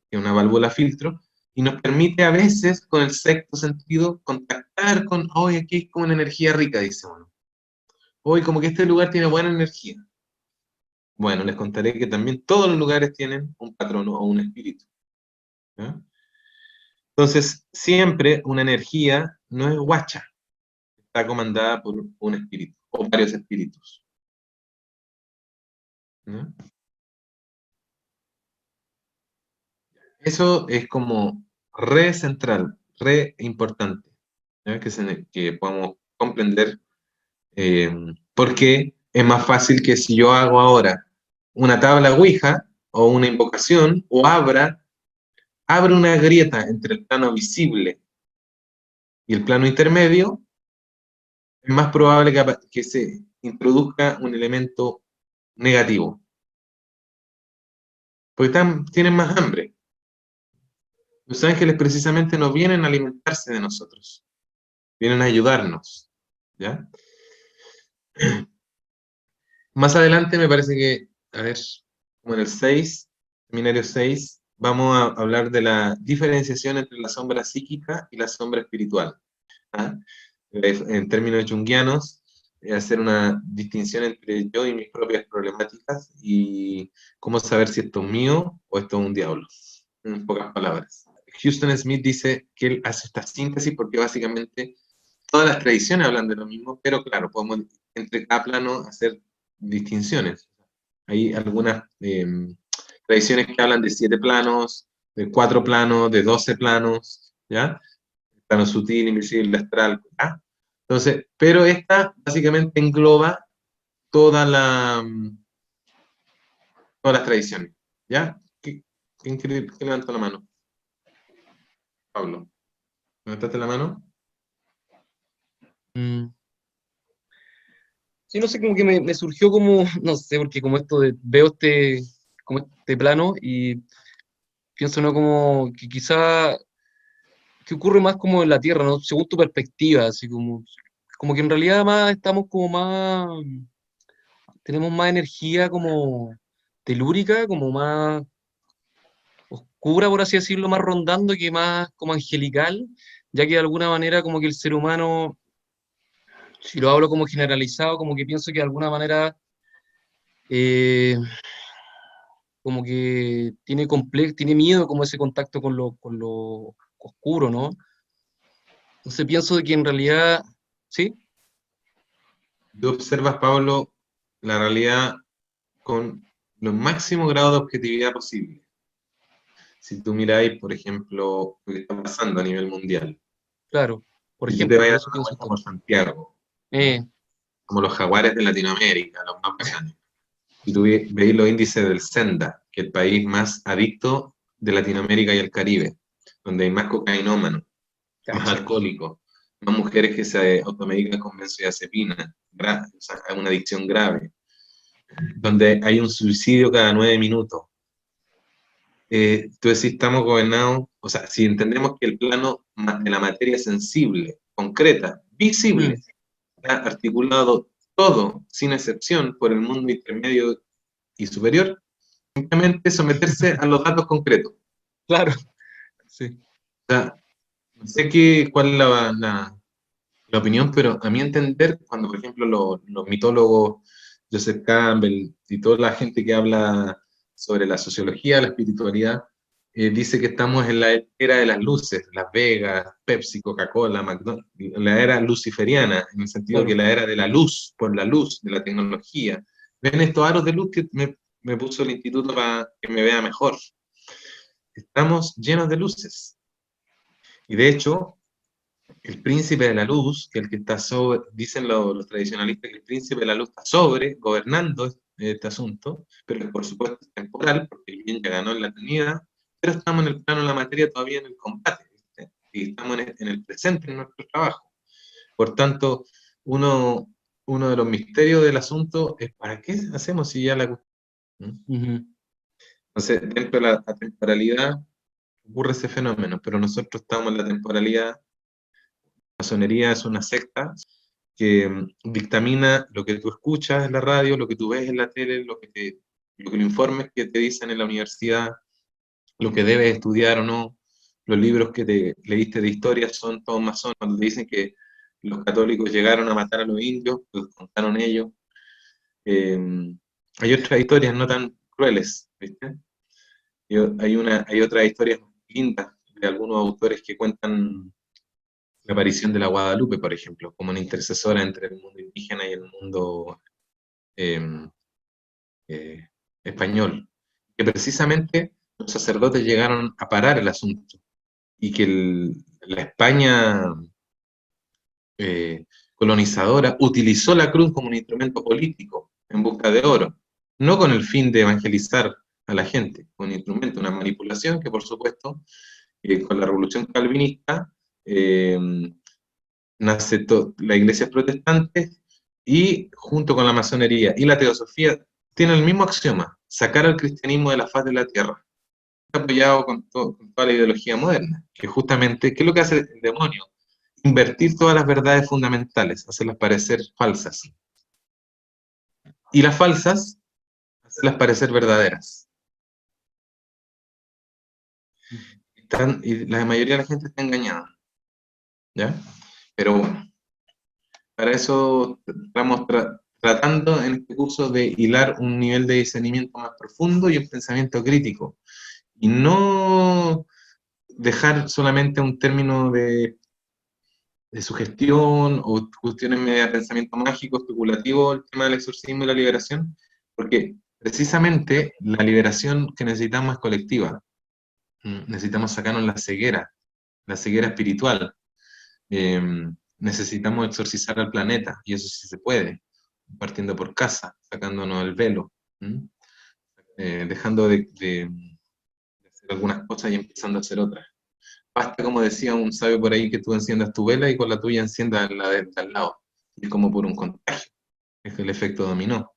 A: que es una válvula filtro, y nos permite a veces, con el sexto sentido, contactar con, hoy aquí es como una energía rica, dice uno. Hoy como que este lugar tiene buena energía. Bueno, les contaré que también todos los lugares tienen un patrono o un espíritu. ¿Ya? Entonces, siempre una energía no es guacha, está comandada por un espíritu, o varios espíritus. ¿Ya? Eso es como re central, re importante, ¿ya? Que podamos comprender, porque es más fácil que si yo hago ahora una tabla Ouija o una invocación, o abre una grieta entre el plano visible y el plano intermedio, es más probable que se introduzca un elemento negativo. Porque tienen más hambre. Los ángeles precisamente no vienen a alimentarse de nosotros, vienen a ayudarnos. ¿Ya? Más adelante me parece que, a ver, como en el 6, seminario 6, vamos a hablar de la diferenciación entre la sombra psíquica y la sombra espiritual. ¿Ah? En términos junguianos, hacer una distinción entre yo y mis propias problemáticas y cómo saber si esto es mío o esto es un diablo, en pocas palabras. Houston Smith dice que él hace esta síntesis porque básicamente todas las tradiciones hablan de lo mismo, pero claro, podemos entre cada plano hacer distinciones. Hay algunas tradiciones que hablan de 7 planos, de 4 planos, de 12 planos, ¿ya? Plano sutil, invisible, astral, ¿ya? Entonces, pero esta básicamente engloba toda todas las tradiciones, ¿ya? ¿Quién levantó la mano? Pablo, ¿levantaste la mano?
B: Mm. Sí, no sé, como que me surgió como, no sé, porque como esto de, veo como este plano y pienso, ¿no? Como que quizá, que ocurre más como en la Tierra, ¿no? Según tu perspectiva, así como que en realidad más estamos como más, tenemos más energía como telúrica, como más oscura, por así decirlo, más rondando que más como angelical, ya que de alguna manera como que el ser humano, si lo hablo como generalizado, como que pienso que de alguna manera eh, como que tiene miedo como ese contacto con lo oscuro, ¿no? Entonces pienso de que en realidad, ¿sí?
A: Tú observas, Pablo, la realidad con los máximos grados de objetividad posible. Si tú miráis, por ejemplo, lo que está pasando a nivel mundial,
B: Claro, por
A: y tú te
B: ejemplo,
A: vayas a
B: eso
A: dar una
B: pienso
A: vuelta
B: esto.
A: por Santiago,
B: Eh,
A: como los jaguares de Latinoamérica, los más bacanes, y tú veis los índices del Senda, que es el país más adicto de Latinoamérica y el Caribe, donde hay más cocainómanos, más
B: cacha.
A: alcohólicos, más mujeres que se automedican con benzodiazepina, o sea, hay una adicción grave, donde hay un suicidio cada 9 minutos. Tú decís, estamos gobernados, o sea, si entendemos que el plano de la materia sensible, concreta, visible,
B: Mm,
A: está articulado todo, sin excepción, por el mundo intermedio y superior, simplemente someterse a los datos concretos.
B: claro, sí.
A: O sea, no sé cuál es la opinión, pero a mi entender, cuando por ejemplo los mitólogos, Joseph Campbell y toda la gente que habla sobre la sociología, la espiritualidad, dice que estamos en la era de las luces, Las Vegas, Pepsi, Coca-Cola, McDonald's, la era luciferiana, en el sentido que
B: Claro.
A: la era de la luz, por la luz, de la tecnología. ¿Ven estos aros de luz que me puso el instituto para que me vea mejor? Estamos llenos de luces. Y de hecho, el príncipe de la luz, que el que está sobre, dicen los tradicionalistas que el príncipe de la luz está sobre, gobernando este asunto, pero por supuesto es temporal, porque el bien ya ganó en la eternidad, pero estamos en el plano de la materia todavía en el combate, ¿viste? Y estamos en el presente, en nuestro trabajo. Por tanto, uno, uno de los misterios del asunto es ¿para qué hacemos si ya la... ¿Mm?
B: Ujú.
A: Entonces, dentro de la temporalidad ocurre ese fenómeno, pero nosotros estamos en la temporalidad. La masonería es una secta que dictamina lo que tú escuchas en la radio, lo que tú ves en la tele, lo que los informes que te dicen en la universidad, lo que debes estudiar o no, los libros que te leíste de historia son todos masones, cuando te dicen que los católicos llegaron a matar a los indios, los contaron ellos. Eh, Hay otras historias no tan crueles, ¿viste? Hay otras historias lindas de algunos autores que cuentan la aparición de la Guadalupe, por ejemplo, como una intercesora entre el mundo indígena y el mundo eh, eh, español, que precisamente los sacerdotes llegaron a parar el asunto y que la España colonizadora utilizó la cruz como un instrumento político en busca de oro, no con el fin de evangelizar a la gente, con un instrumento, una manipulación que por supuesto con la revolución calvinista eh, nace la iglesia protestante y junto con la masonería y la teosofía tienen el mismo axioma, sacar al cristianismo de la faz de la tierra. Está apoyado con toda la ideología moderna, que justamente, ¿qué es lo que hace el demonio? Invertir todas las verdades fundamentales, hacerlas parecer falsas. Y las falsas, hacerlas parecer verdaderas. Y la mayoría de la gente está engañada. ¿Ya? Pero bueno, para eso estamos tratando en este curso de hilar un nivel de discernimiento más profundo y un pensamiento crítico. Y no dejar solamente un término de sugestión o cuestiones media de pensamiento mágico, especulativo, el tema del exorcismo y la liberación, porque precisamente la liberación que necesitamos es colectiva. Necesitamos sacarnos la ceguera espiritual. Necesitamos exorcizar al planeta, y eso sí se puede, partiendo por casa, sacándonos el velo, dejando de hacer algunas cosas y empezando a hacer otras. Basta, como decía un sabio por ahí, que tú enciendas tu vela y con la tuya enciendas la de al lado. Y es como por un contagio, es el efecto dominó.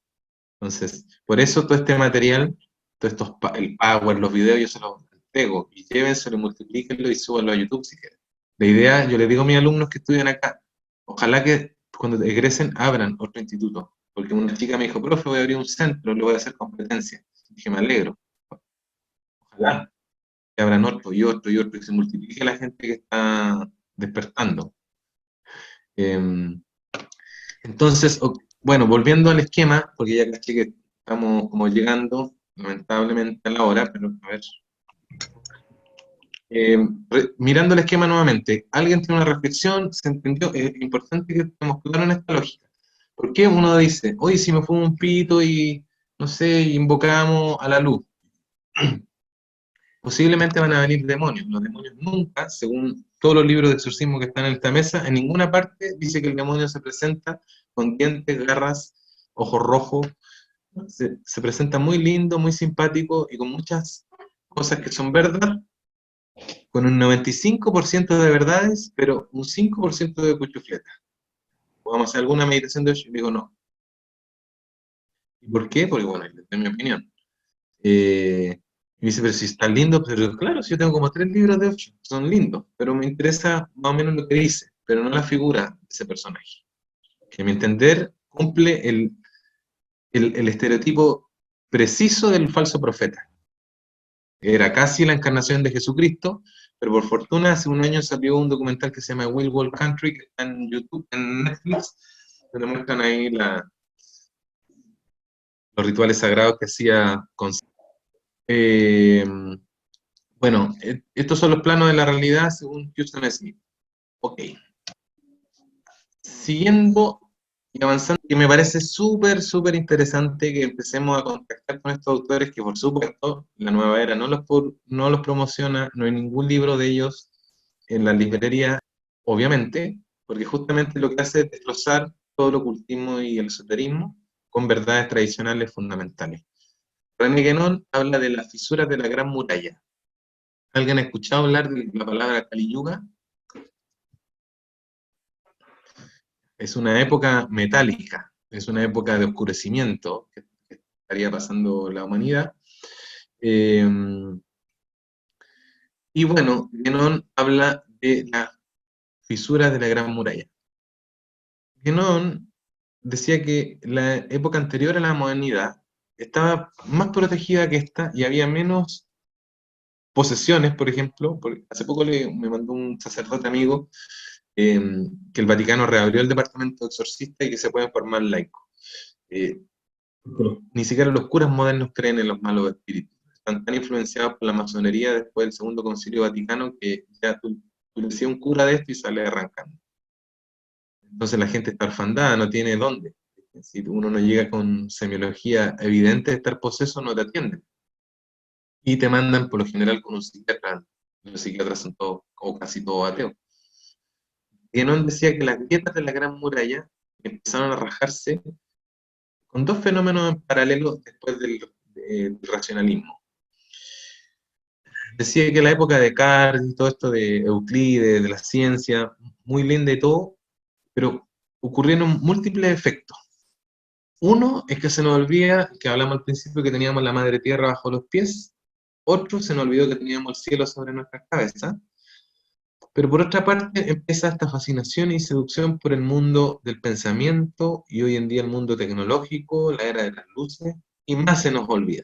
A: Entonces, por eso todo este material, todo estos, el Power, los videos, yo se los entrego, y llévenselo, multiplíquenlo y súbanlo a YouTube si quieren. La idea, yo le digo a mis alumnos que estudian acá, ojalá que cuando egresen abran otro instituto, porque una chica me dijo, profe, voy a abrir un centro, le voy a hacer competencia. Y dije, me alegro. Ojalá que abran otro y otro y otro, y se multiplique la gente que está despertando. Entonces, bueno, volviendo al esquema, porque ya caché que estamos como llegando, lamentablemente, a la hora, pero a ver. Mirando el esquema nuevamente, ¿alguien tiene una reflexión? ¿Se entendió? Es importante que estemos claros en esta lógica. ¿Por qué uno dice, oye, si me fumo un pito y, no sé, invocamos a la luz? Posiblemente van a venir demonios. Los demonios nunca, según todos los libros de exorcismo que están en esta mesa, en ninguna parte dice que el demonio se presenta con dientes, garras, ojos rojos. Se presenta muy lindo, muy simpático y con muchas cosas que son verdad, con un 95% de verdades, pero un 5% de cuchufleta. ¿Vamos a hacer alguna meditación de Osho? Y digo, no. ¿Y por qué? Porque, bueno, esta es mi opinión. Y dice, pero si está lindo, pero claro, si yo tengo como 3 libros de Osho, son lindos, pero me interesa más o menos lo que dice, pero no la figura de ese personaje. Que a mi entender cumple el estereotipo preciso del falso profeta. Era casi la encarnación de Jesucristo, pero por fortuna hace un año salió un documental que se llama Will World Country, que está en YouTube, en Netflix, donde muestran ahí los rituales sagrados que hacía con... bueno, estos son los planos de la realidad según Houston Smith. Ok. Siguiendo y avanzando, que me parece súper, súper interesante que empecemos a contactar con estos autores que, por supuesto, la Nueva Era no los promociona, no hay ningún libro de ellos en la librería, obviamente, porque justamente lo que hace es destrozar todo el ocultismo y el esoterismo con verdades tradicionales fundamentales. René Guénon habla de las fisuras de la Gran Muralla. ¿Alguien ha escuchado hablar de la palabra Kali Yuga? Es una época metálica, es una época de oscurecimiento que estaría pasando la humanidad. Y bueno, Guénon habla de las fisuras de la Gran Muralla. Guénon decía que la época anterior a la modernidad estaba más protegida que esta y había menos posesiones, por ejemplo. Hace poco me mandó un sacerdote amigo que el Vaticano reabrió el departamento de exorcista y que se pueden formar laicos. Ni siquiera los curas modernos creen en los malos espíritus. Están tan influenciados por la masonería después del Segundo Concilio Vaticano que ya tú le decías un cura de esto y sale arrancando. Entonces la gente está orfandada, no tiene dónde. Si uno no llega con semiología evidente de estar poseso, no te atienden. Y te mandan por lo general con un psiquiatra. Los psiquiatras son todos, o casi todos ateos. Guénon decía que las grietas de la Gran Muralla empezaron a rajarse con 2 fenómenos en paralelo después del racionalismo. Decía que la época de Descartes y todo esto de Euclides, de la ciencia, muy linda y todo, pero ocurrieron múltiples efectos. Uno es que se nos olvida, que hablamos al principio, que teníamos la madre tierra bajo los pies. Otro, se nos olvidó que teníamos el cielo sobre nuestras cabezas. Pero por otra parte, empieza esta fascinación y seducción por el mundo del pensamiento, y hoy en día el mundo tecnológico, la era de las luces, y más se nos olvida.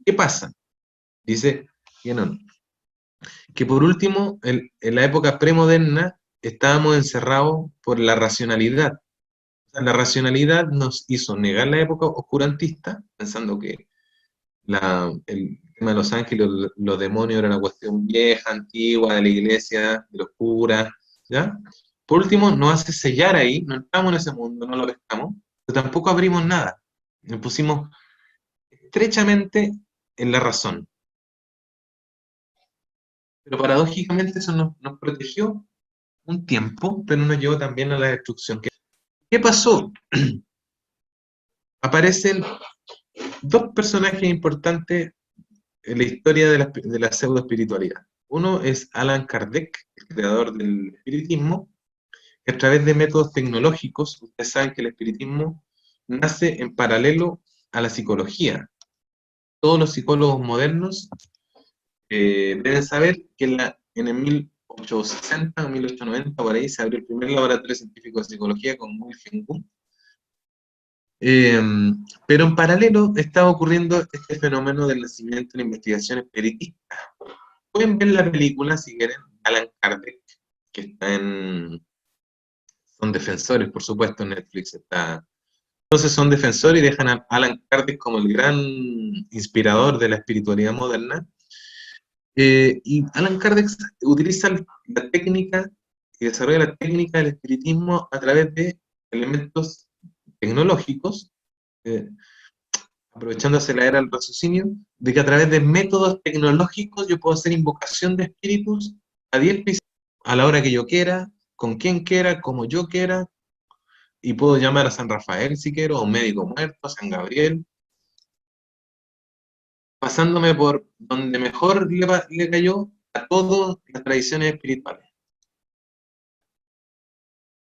A: ¿Qué pasa? Dice Guénon, que por último, en la época premoderna, estábamos encerrados por la racionalidad. La racionalidad nos hizo negar la época oscurantista, pensando que el tema de los ángeles, los demonios era una cuestión vieja, antigua, de la iglesia, de los curas, ¿ya? Por último, nos hace sellar ahí, no entramos en ese mundo, no lo pescamos, pero tampoco abrimos nada. Nos pusimos estrechamente en la razón. Pero paradójicamente eso nos protegió un tiempo, pero nos llevó también a la destrucción. ¿Qué pasó? Aparecen dos personajes importantes en la historia de la pseudoespiritualidad. Uno es Allan Kardec, el creador del espiritismo, que a través de métodos tecnológicos, ustedes saben que el espiritismo nace en paralelo a la psicología. Todos los psicólogos modernos deben saber que en el 1860 o 1890, por ahí, se abrió el primer laboratorio científico de psicología con Wilhelm Wundt. Pero en paralelo estaba ocurriendo este fenómeno del nacimiento de la investigación espiritista. Pueden ver la película, si quieren, Allan Kardec, que está son defensores, por supuesto, en Netflix está. Entonces son defensores y dejan a Allan Kardec como el gran inspirador de la espiritualidad moderna. Y Allan Kardec utiliza la técnica y desarrolla la técnica del espiritismo a través de elementos tecnológicos, aprovechándose la era del raciocinio, de que a través de métodos tecnológicos yo puedo hacer invocación de espíritus a 10 a la hora que yo quiera, con quien quiera, como yo quiera, y puedo llamar a San Rafael si quiero, a un médico muerto, a San Gabriel, pasándome por donde mejor le cayó a todas las tradiciones espirituales.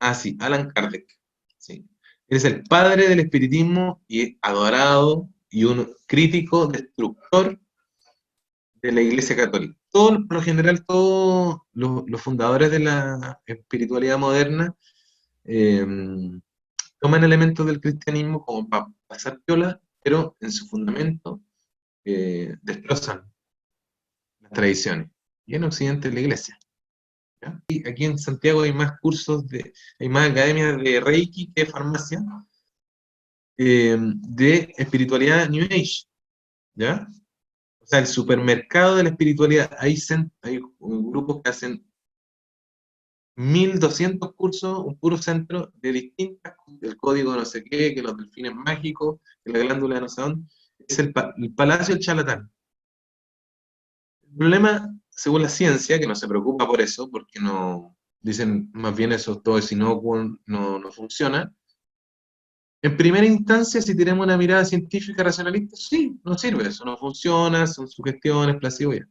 A: Ah, sí, Allan Kardec. Sí. Él es el padre del espiritismo y es adorado y un crítico destructor de la Iglesia Católica. Por lo general, todos los fundadores de la espiritualidad moderna toman elementos del cristianismo como para pasar piola, pero en su fundamento destrozan las tradiciones. Y en Occidente la Iglesia. ¿Ya? Y aquí en Santiago hay más cursos, hay más academias de Reiki que de farmacia, de espiritualidad New Age. ¿Ya? O sea, el supermercado de la espiritualidad, hay grupos que hacen 1200 cursos, un puro centro de distintas, el código no sé qué, que los delfines mágicos, que la glándula no sé dónde, es el Palacio del Charlatán. El problema, según la ciencia, que no se preocupa por eso, porque no dicen más bien eso todo es inocuo, no funciona. En primera instancia, si tenemos una mirada científica racionalista, sí, no sirve, eso no funciona, son sugestiones, placebo ya.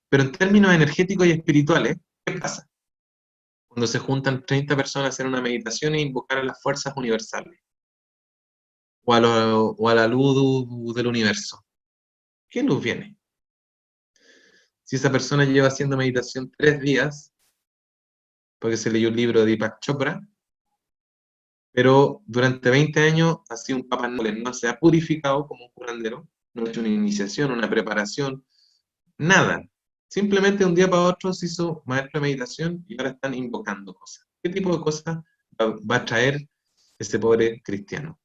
A: Pero en términos energéticos y espirituales, ¿qué pasa? Cuando se juntan 30 personas a hacer una meditación e invocar a las fuerzas universales, o a la luz del universo. ¿Qué luz viene? Si esa persona lleva haciendo meditación 3 días, porque se leyó un libro de Deepak Chopra, pero durante 20 años ha sido un Papá Noel, no se ha purificado como un curandero, no ha hecho una iniciación, una preparación, nada. Simplemente de un día para otro se hizo maestro de meditación y ahora están invocando cosas. ¿Qué tipo de cosas va a traer ese pobre cristiano?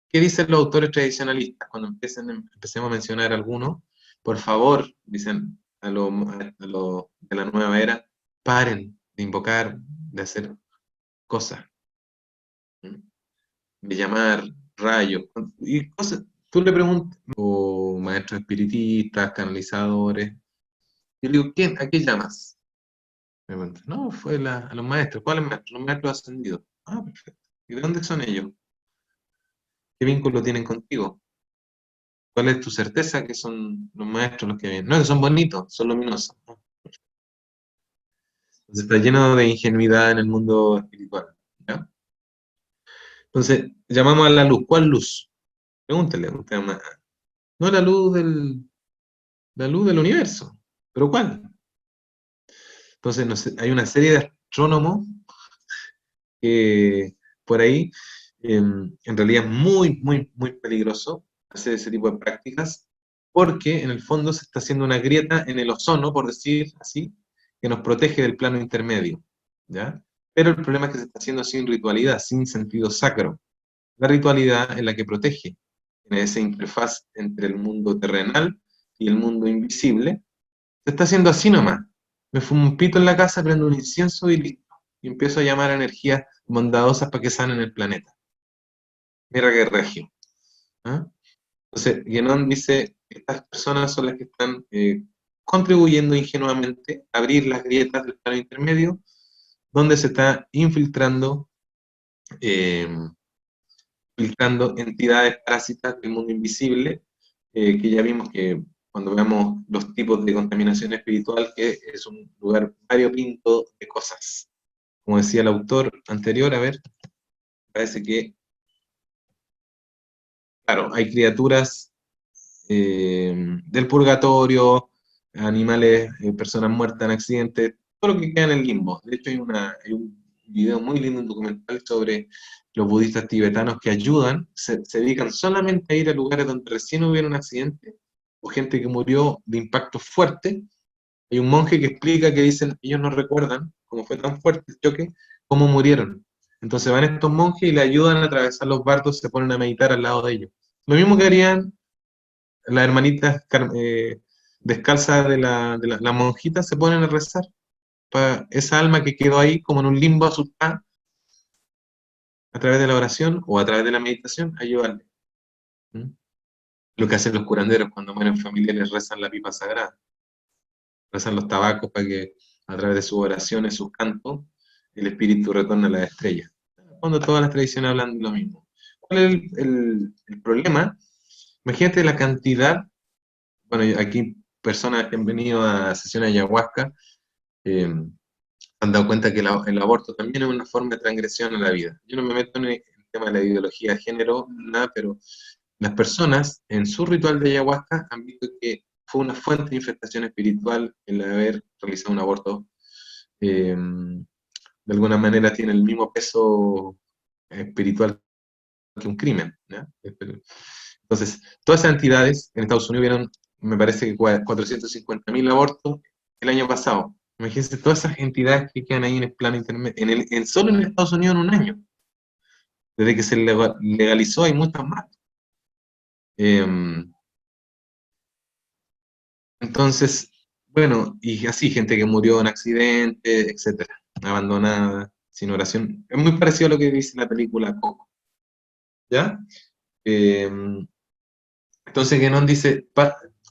A: ¿Qué dicen los autores tradicionalistas cuando empecemos a mencionar algunos? Por favor, dicen a lo de la nueva era, paren de invocar, de hacer cosas, de llamar rayos, y cosas. Tú le preguntas, o maestros espiritistas, canalizadores, yo le digo, ¿a qué llamas? Me preguntan, no, fue a los maestros. ¿Cuáles maestros? Los maestros ascendidos. Ah, perfecto. ¿Y de dónde son ellos? ¿Qué vínculo tienen contigo? ¿Cuál es tu certeza que son los maestros los que vienen? No, que son bonitos, son luminosos. Entonces está lleno de ingenuidad en el mundo espiritual. ¿Ya? Entonces, llamamos a la luz. ¿Cuál luz? Pregúntele. No la luz del universo. ¿Pero cuál? Entonces, no sé, hay una serie de astrónomos que por ahí, en realidad es muy, muy, muy peligroso hacer ese tipo de prácticas, porque en el fondo se está haciendo una grieta en el ozono, por decir así, que nos protege del plano intermedio, ¿ya? Pero el problema es que se está haciendo sin ritualidad, sin sentido sacro. La ritualidad es la que protege, en esa interfaz entre el mundo terrenal y el mundo invisible. Se está haciendo así nomás. Me fumo un pito en la casa, prendo un incienso y listo. Y empiezo a llamar a energías bondadosas para que sanen el planeta. Mira qué regio. ¿Ah? Entonces, Guénon dice, estas personas son las que están contribuyendo ingenuamente a abrir las grietas del plano intermedio, donde se está infiltrando entidades parásitas del mundo invisible, que ya vimos que cuando veamos los tipos de contaminación espiritual, que es un lugar variopinto de cosas. Como decía el autor anterior, a ver, parece que, claro, hay criaturas del purgatorio, animales, personas muertas en accidentes, todo lo que queda en el limbo. De hecho, hay un video muy lindo, un documental sobre los budistas tibetanos que ayudan, se dedican solamente a ir a lugares donde recién hubiera un accidente, o gente que murió de impacto fuerte. Hay un monje que explica que dicen, ellos no recuerdan, como fue tan fuerte el choque, cómo murieron. Entonces van estos monjes y le ayudan a atravesar los bardos, se ponen a meditar al lado de ellos. Lo mismo que harían las hermanitas descalzas de la monjita, se ponen a rezar para esa alma que quedó ahí como en un limbo asustada, a través de la oración o a través de la meditación, ayudarle. ¿Mm? Lo que hacen los curanderos cuando mueren familiares, rezan la pipa sagrada, rezan los tabacos para que a través de sus oraciones, sus cantos, el espíritu retorne a las estrellas. Cuando todas las tradiciones hablan de lo mismo. ¿Cuál es el problema? Imagínate la cantidad. Bueno, aquí personas que han venido a sesiones de ayahuasca han dado cuenta que el aborto también es una forma de transgresión a la vida. Yo no me meto en el tema de la ideología de género, nada, pero las personas en su ritual de ayahuasca han visto que fue una fuente de infestación espiritual el haber realizado un aborto. De alguna manera tiene el mismo peso espiritual que un crimen, ¿ya? Entonces, todas esas entidades en Estados Unidos vieron, me parece que 450.000 abortos el año pasado. Imagínense todas esas entidades que quedan ahí en el plano intermedio, solo en Estados Unidos en un año. Desde que se legalizó hay muchas más. Entonces, bueno, y así, gente que murió en accidente, etcétera, abandonada, sin oración. Es muy parecido a lo que dice la película Coco. ¿Ya? Entonces Guénon dice,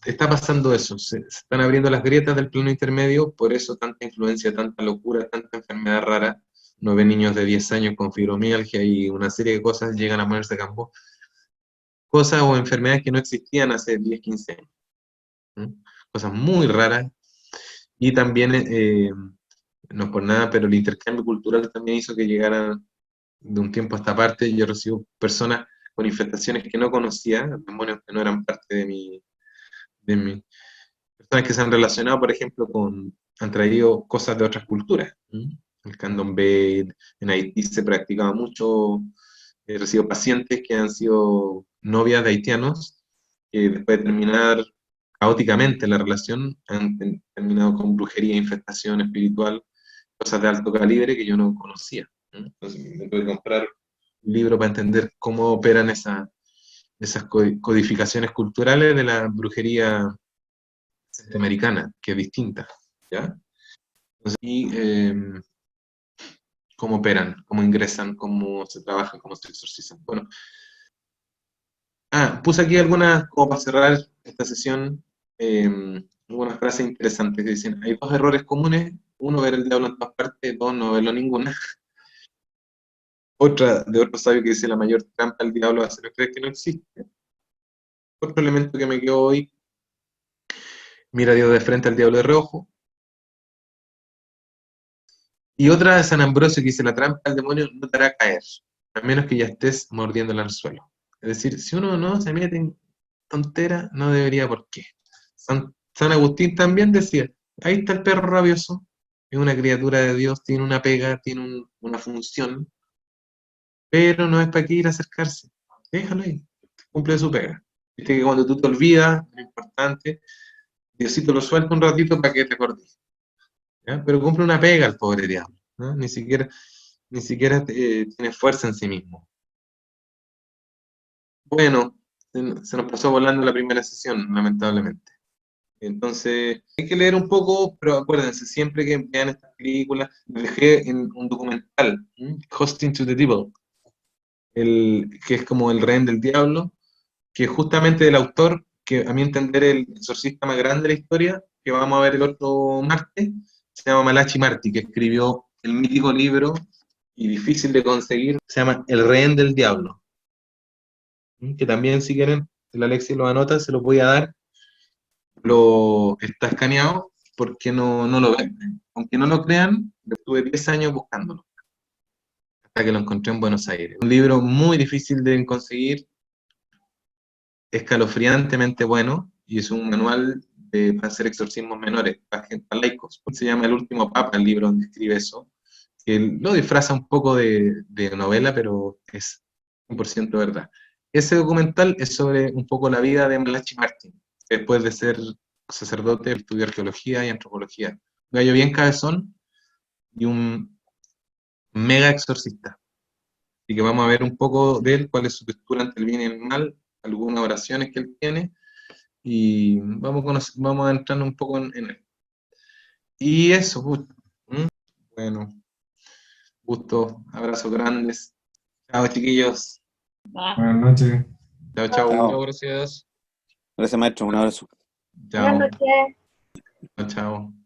A: está pasando eso, se están abriendo las grietas del plano intermedio, por eso tanta influencia, tanta locura, tanta enfermedad rara. 9 niños de 10 años con fibromialgia y una serie de cosas llegan a ponerse a campo. Cosas o enfermedades que no existían hace 10, 15 años. ¿Mm? Cosas muy raras. Y también, no es por nada, pero el intercambio cultural también hizo que llegaran de un tiempo a esta parte. Yo recibo personas con infestaciones que no conocía, demonios que no eran parte de mi personas que se han relacionado, por ejemplo, han traído cosas de otras culturas. El candomblé, en Haití se practicaba mucho, he recibido pacientes que han sido novias de haitianos, que después de terminar caóticamente la relación, han terminado con brujería, infestación espiritual, cosas de alto calibre que yo no conocía. Entonces me tuve que comprar un libro para entender cómo operan esas codificaciones culturales de la brujería centroamericana, que es distinta, ¿ya? Entonces, cómo operan, cómo ingresan, cómo se trabajan, cómo se exorcizan. Bueno, puse aquí algunas, como para cerrar esta sesión, algunas frases interesantes que dicen, hay 2 errores comunes, uno, ver el diablo en todas partes, 2, no verlo ninguna. Otra, de otro sabio que dice, la mayor trampa al diablo es hacer creer que no existe. Otro elemento que me quedó hoy, mira a Dios de frente, al diablo de reojo. Y otra de San Ambrosio que dice, la trampa del demonio no te hará caer, a menos que ya estés mordiendo el anzuelo. Es decir, si uno no se mete en tontera, no debería por qué. San Agustín también decía, ahí está el perro rabioso, es una criatura de Dios, tiene una pega, tiene una función, pero no es para qué ir a acercarse. Déjalo ahí, cumple su pega. Viste que cuando tú te olvidas, lo importante, Diosito lo suelta un ratito para que te acordes. ¿Ya? Pero cumple una pega el pobre diablo, ¿no? Ni siquiera tiene fuerza en sí mismo. Bueno, se nos pasó volando la primera sesión, lamentablemente. Entonces, hay que leer un poco, pero acuérdense, siempre que vean estas películas, les dejé en un documental, Hosting to the Devil, que es como el rehén del diablo, que justamente del autor, que a mi entender es el exorcista más grande de la historia, que vamos a ver el otro martes, se llama Malachi Marty, que escribió el mítico libro, y difícil de conseguir, se llama El Rehén del Diablo. Que también, si quieren, el Alexis lo anota, se lo voy a dar. Está escaneado porque no lo ven. Aunque no lo crean, estuve 10 años buscándolo, hasta que lo encontré en Buenos Aires. Un libro muy difícil de conseguir, escalofriantemente bueno, y es un manual para hacer exorcismos menores, para laicos. Se llama El Último Papa, el libro donde escribe eso, que lo disfraza un poco de novela, pero es 100% verdad. Ese documental es sobre un poco la vida de Malachi Martin, que después de ser sacerdote estudió arqueología y antropología. Un gallo bien cabezón y un mega exorcista. Así que vamos a ver un poco de él, cuál es su postura ante el bien y el mal, algunas oraciones que él tiene, y vamos a entrar un poco en él. Y eso, bueno, gusto, abrazos grandes. Chao, chiquillos.
G: Buenas noches.
A: Chao, chao.
B: Chao, gracias.
H: Gracias, maestro. Un abrazo.
A: Chao.
I: Buenas noches.
A: Chao, chao.